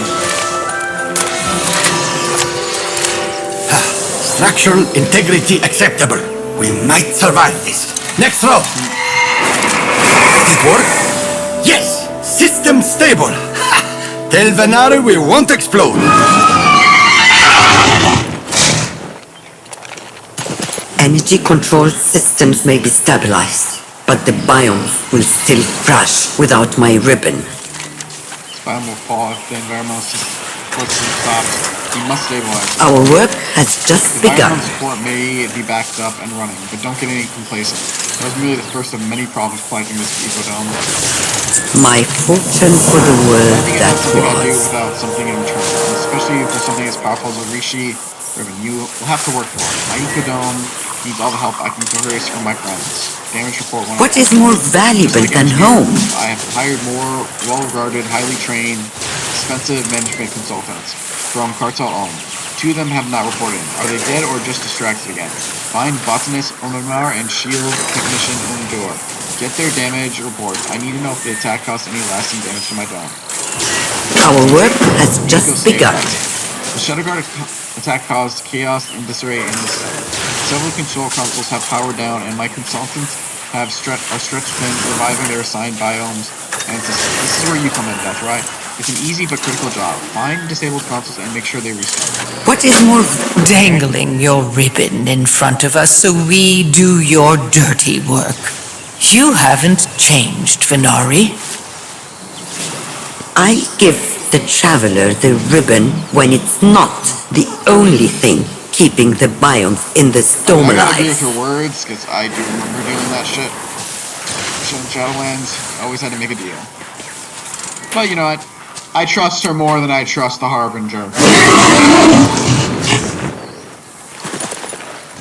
[SPEAKER 9] Structural integrity acceptable. We might survive this. Next row. Did it work? Yes! System stable. Tell Venari we won't explode.
[SPEAKER 6] Energy control systems may be stabilized, but the biomes will still crash without my ribbon.
[SPEAKER 1] This biome will fall if the environmental forces stops. We must stabilize.
[SPEAKER 6] Our work has just
[SPEAKER 1] The
[SPEAKER 6] begun.
[SPEAKER 1] environmental support may be backed up and running, but don't get any complacent. That was merely the first of many problems plaguing this ecodome.
[SPEAKER 6] My fortune for the world
[SPEAKER 1] I think it's
[SPEAKER 6] that
[SPEAKER 1] not something I do
[SPEAKER 6] was.
[SPEAKER 1] without something in return, and especially for something as powerful as a Rishi ribbon. You will have to work for it. My ecodome needs all the help I can coerce from my friends. Damage report 1.
[SPEAKER 6] What is more valuable than home?
[SPEAKER 1] I have hired more well-regarded, highly trained, expensive management consultants from Cartel owned. 2 of them have not reported. Are they dead or just distracted again? Find botanist Onamar and shield technician Undur. Get their damage reports. I need to know if the attack caused any lasting damage to my dome.
[SPEAKER 6] Our work has just begun.
[SPEAKER 1] The Shadow Guard attack caused chaos and disarray in the cell. Several control consoles have powered down, and my consultants are stretched thin, reviving their assigned biomes and systems. This is where you come in, Death, right? It's an easy but critical job. Find disabled consoles and make sure they restart.
[SPEAKER 6] What is more
[SPEAKER 3] Dangling your ribbon in front of us so we do your dirty work. You haven't changed, Venari.
[SPEAKER 6] I give the traveler the ribbon when it's not the only thing keeping the biomes in the stone
[SPEAKER 1] I gotta agree
[SPEAKER 6] alive.
[SPEAKER 1] with your words, because I do remember doing that shit. In Shadowlands, always had to make a deal. But you know what? I trust her more than I trust the Harbinger.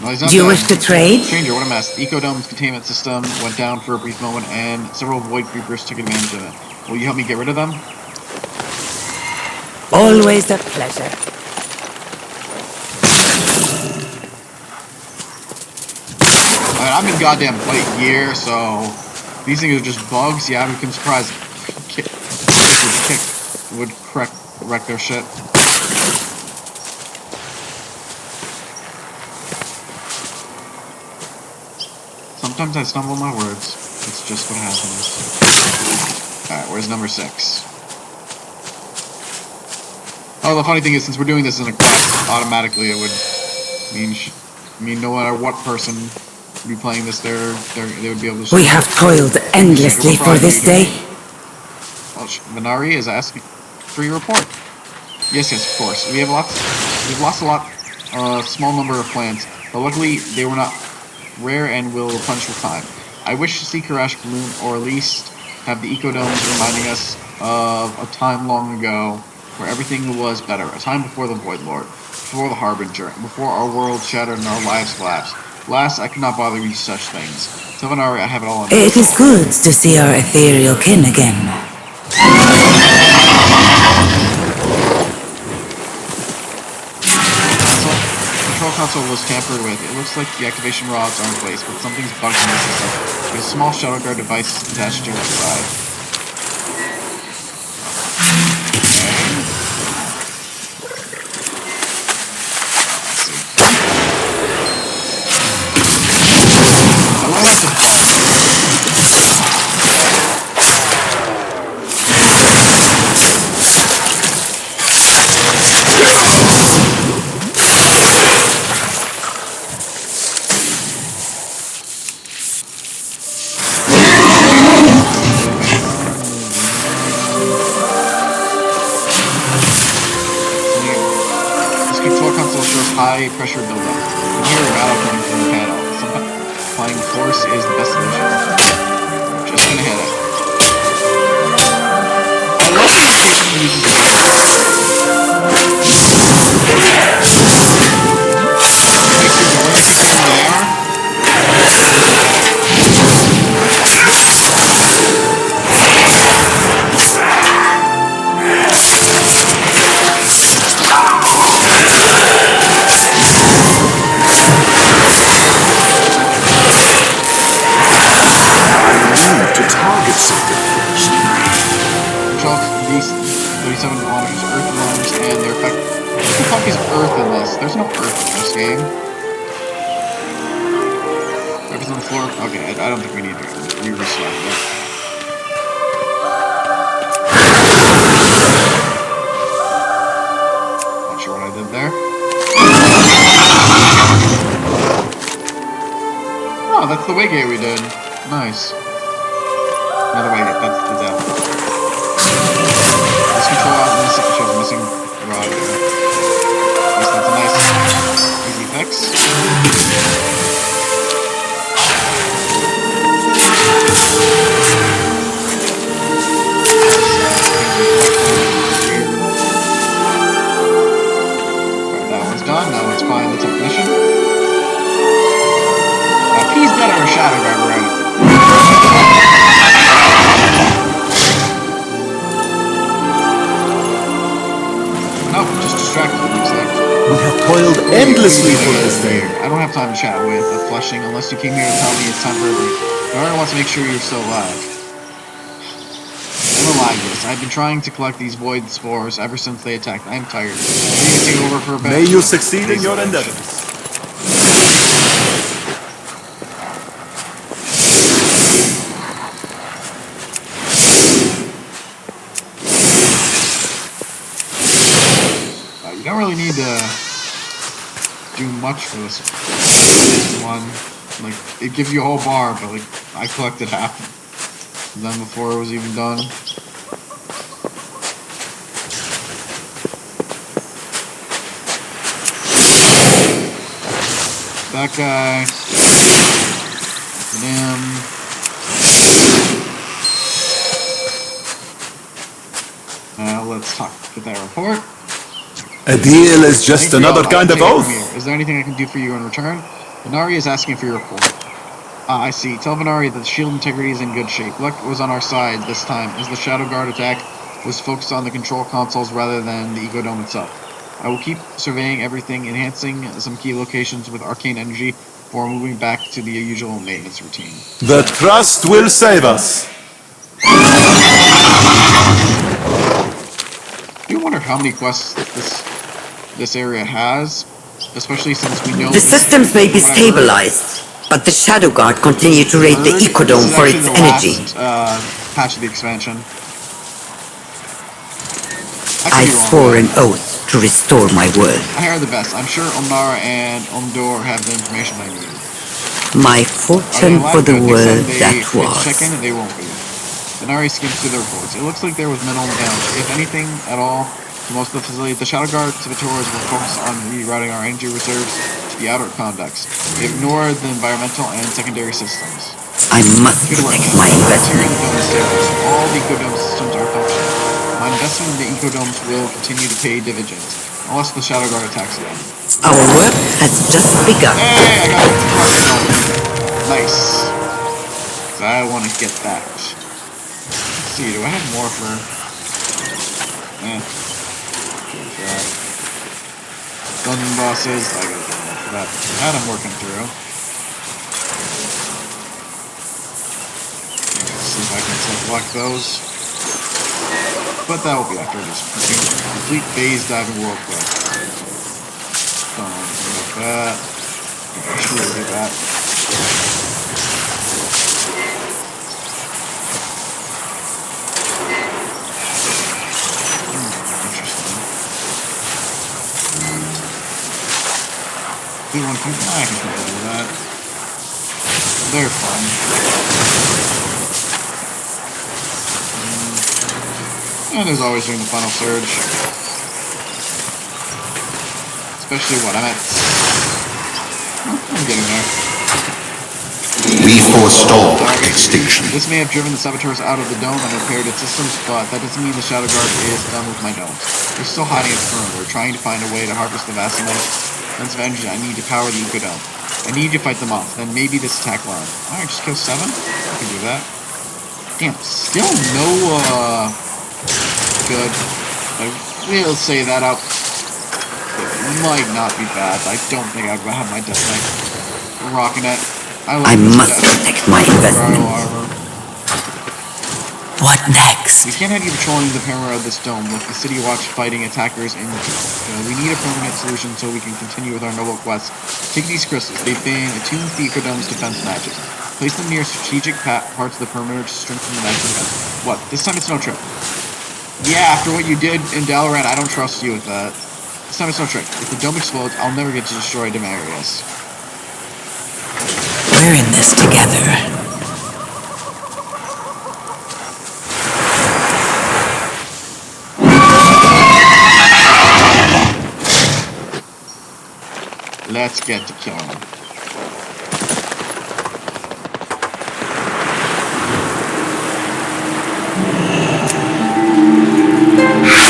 [SPEAKER 1] Well, he's not
[SPEAKER 3] Do you
[SPEAKER 1] dead.
[SPEAKER 3] wish to trade?
[SPEAKER 1] Stranger, what a mess. Ecodome's containment system went down for a brief moment, and several void creepers took advantage of it. Will you help me get rid of them?
[SPEAKER 3] Always a pleasure.
[SPEAKER 1] I mean, I've been goddamn plate year, so these things are just bugs. Yeah, I become surprised. Would wreck their shit. Sometimes I stumble my words. It's just what happens. Alright, where's number 6? Oh, the funny thing is, since we're doing this in a quest, automatically it would mean no matter what person would be playing this, they would be able to...
[SPEAKER 3] We have toiled endlessly for this day.
[SPEAKER 1] Oh, Venari is asking for your report. Yes, of course. We've lost a lot, small number of plants, but luckily they were not rare and will replenish with time. I wish to see Karash bloom, or at least have the ecodomes reminding us of a time long ago where everything was better, a time before the Void Lord, before the Harbinger, before our world shattered and our lives collapsed. Alas, I could not bother with such things. So Venari, I have it all in.
[SPEAKER 3] It is good to see our ethereal kin again.
[SPEAKER 1] Control console was tampered with. It looks like the activation rods are in place, but something's bugged in the system. There's a small Shadow Guard device attached to its side. High pressure buildup. You can hear a rattle coming from the panel. Sometimes applying force is the best solution. Just gonna hit it. I love the animation he uses the floor? Okay, I don't think we need to re-restart it. Not sure what I did there. Oh, that's the waygate we did. Nice. Another waygate, that's the devil. Let's control out the missing rod here. At least that's a nice, easy fix. Alright, that one's done. Now let's find the technician. If he's dead or a shadow guard, we're out. Nope, just distracted, it looks like.
[SPEAKER 5] We have toiled endlessly for this day.
[SPEAKER 1] I don't have time to chat with a Flushing unless you came here to tell me it's time for a break. Nora wants to make sure you're still alive. I'm alive, yes. I've been trying to collect these void spores ever since they attacked. I'm tired. Maybe take over for a bit.
[SPEAKER 5] May you succeed in your endeavors.
[SPEAKER 1] You don't really need to do much for this one. Like, it gives you a whole bar, but like, I collected half of them before it was even done. That guy. And him. Now let's get that report.
[SPEAKER 5] A deal is just another kind of oath.
[SPEAKER 1] Is there anything I can do for you in return? Venari is asking for your report. I see. Tell Venari that the shield integrity is in good shape. Luck was on our side this time, as the Shadow Guard attack was focused on the control consoles rather than the Ecodome itself. I will keep surveying everything, enhancing some key locations with arcane energy before moving back to the usual maintenance routine.
[SPEAKER 5] The trust will save us.
[SPEAKER 1] I do wonder how many quests this area has, especially since we know
[SPEAKER 6] the systems may be stabilized, but the Shadow Guard continue to raid the Ecodome for its energy.
[SPEAKER 1] Patch of the expansion.
[SPEAKER 6] I swore an oath to restore my world.
[SPEAKER 1] I hear the best. I'm sure Omnara and Omdor have the information I need.
[SPEAKER 6] My fortune for the world that was.
[SPEAKER 1] Check in and they won't be. Venari skims through the reports. It looks like there was minimal damage, if anything at all, to most of the facilities. The Shadow Guard servitors will focus on rerouting our energy reserves to the outer conducts. They ignored the environmental and secondary systems.
[SPEAKER 6] I must protect my investment.
[SPEAKER 1] Here in the dome stables, all the Ecodome systems are functioning. My investment in the Ecodomes will continue to pay dividends, unless the Shadow Guard attacks again.
[SPEAKER 6] Our work has just begun.
[SPEAKER 1] Hey, I got it! Nice. So I want to get that. Let's see, do I have more for... Dungeon bosses, I gotta get more for that. That I'm working through. Let's see if I can select those. But that will be after this complete phase diving world quest. Something like that. I should really do that. Interesting. Do one thing? I can probably do that. They're fun. And as always during the final surge. Especially what I'm at. I'm getting there.
[SPEAKER 2] We forestall extinction.
[SPEAKER 1] This may have driven the saboteurs out of the dome and repaired its systems, but that doesn't mean the Shadow Guard is done with my domes. They're still hiding its perimeter, trying to find a way to harvest the vast amounts of energy I need to power the Ecodome. I need to fight them off, then maybe this attack will end. Alright, just kill 7? I can do that. Damn, still no, good. I will say that out. It might not be bad. I don't think I'd have my death knight. I'm rocking it. I
[SPEAKER 6] must protect my investment.
[SPEAKER 3] What next?
[SPEAKER 1] We can't have you patrolling the perimeter of this dome with the City Watch fighting attackers in. We need a permanent solution so we can continue with our noble quest. Take these crystals. They've been attuned to the Ecodome's defense magic. Place them near strategic parts of the perimeter to strengthen the magic defense. What? This time it's no trick. Yeah, after what you did in Dalaran, I don't trust you with that. This time it's no trick. If the dome explodes, I'll never get to destroy Demarius.
[SPEAKER 3] We're in this together.
[SPEAKER 1] Let's get to killing.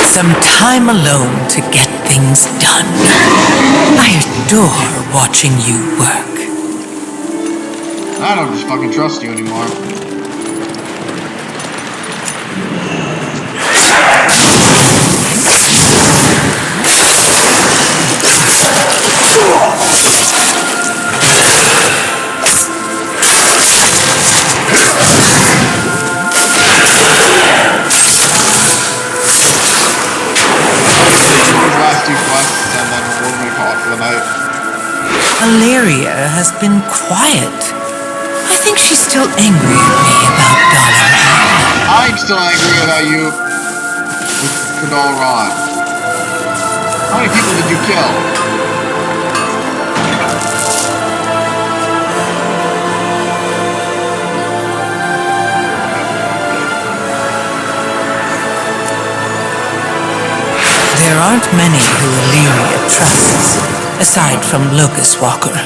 [SPEAKER 3] Some time alone to get things done. I adore watching you work.
[SPEAKER 1] I don't just fucking trust you anymore. Last two quests, and then we're gonna call it for the night.
[SPEAKER 3] Valeria has been quiet. I think she's still angry at me about Dalaran.
[SPEAKER 1] I'm still angry about you with Dalaran. How many people did you kill?
[SPEAKER 3] There aren't many who Illyria trusts, aside from Locust Walker.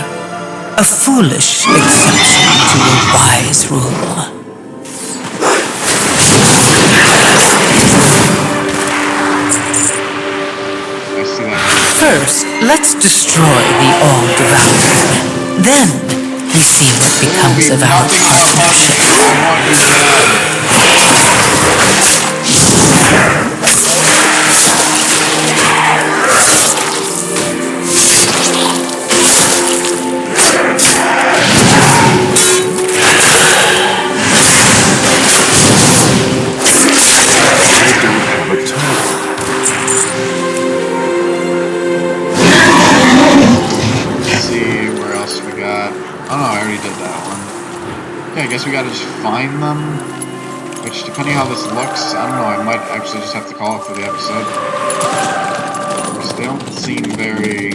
[SPEAKER 3] A foolish exception to a wise rule. First, let's destroy the All-Devouring. Then, we see what becomes of our partnership.
[SPEAKER 1] I guess we gotta just find them, which depending how this looks, I don't know, I might actually just have to call it for the episode. Because they don't seem very...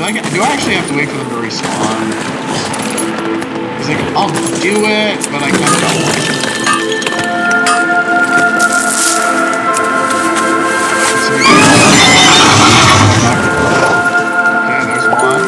[SPEAKER 1] Do I actually have to wait for them to respawn? It's like, I'll do it, but I kind of don't. Okay, there's one.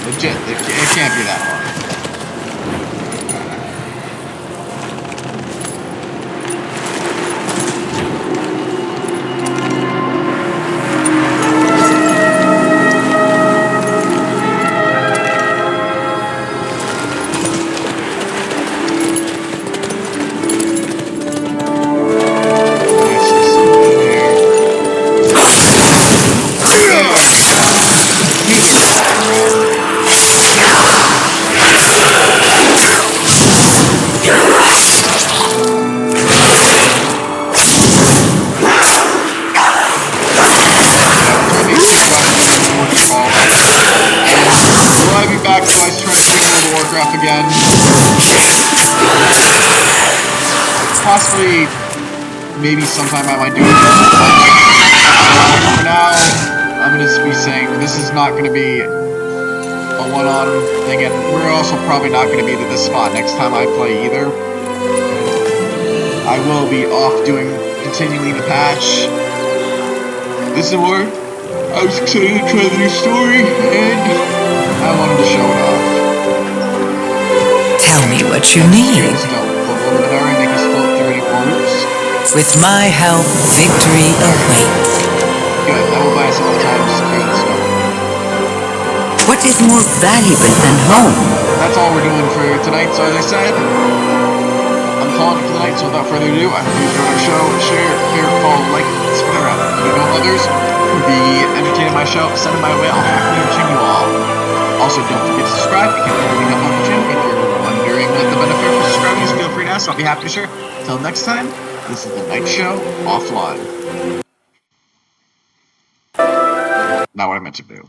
[SPEAKER 1] Legit, it can't be that hard. Warcraft again. Possibly, maybe sometime I might do it again. For now, I'm going to be saying this is not going to be a one-on thing, and we're also probably not going to be to this spot next time I play either. I will be off continuing the patch. This is where I was excited to try the new story, and I wanted to show it off.
[SPEAKER 3] Tell me what you need. With my help, victory awaits.
[SPEAKER 1] Good, that will buy us enough time to secure the stone.
[SPEAKER 6] What is more valuable than home?
[SPEAKER 1] That's all we're doing for tonight, so as I said, I'm calling it for the night, so without further ado, I hope you enjoyed our show. Share, favorite, follow, like, spread around. If you know others who be entertaining my show, send it my way, I'll happily entertain you all. Also, don't forget to subscribe. You can really help out the channel. If you're wondering what the benefit for subscribing is, feel free to ask. I'll be happy to share. Until next time, this is the Knightshow offline. Not what I meant to do.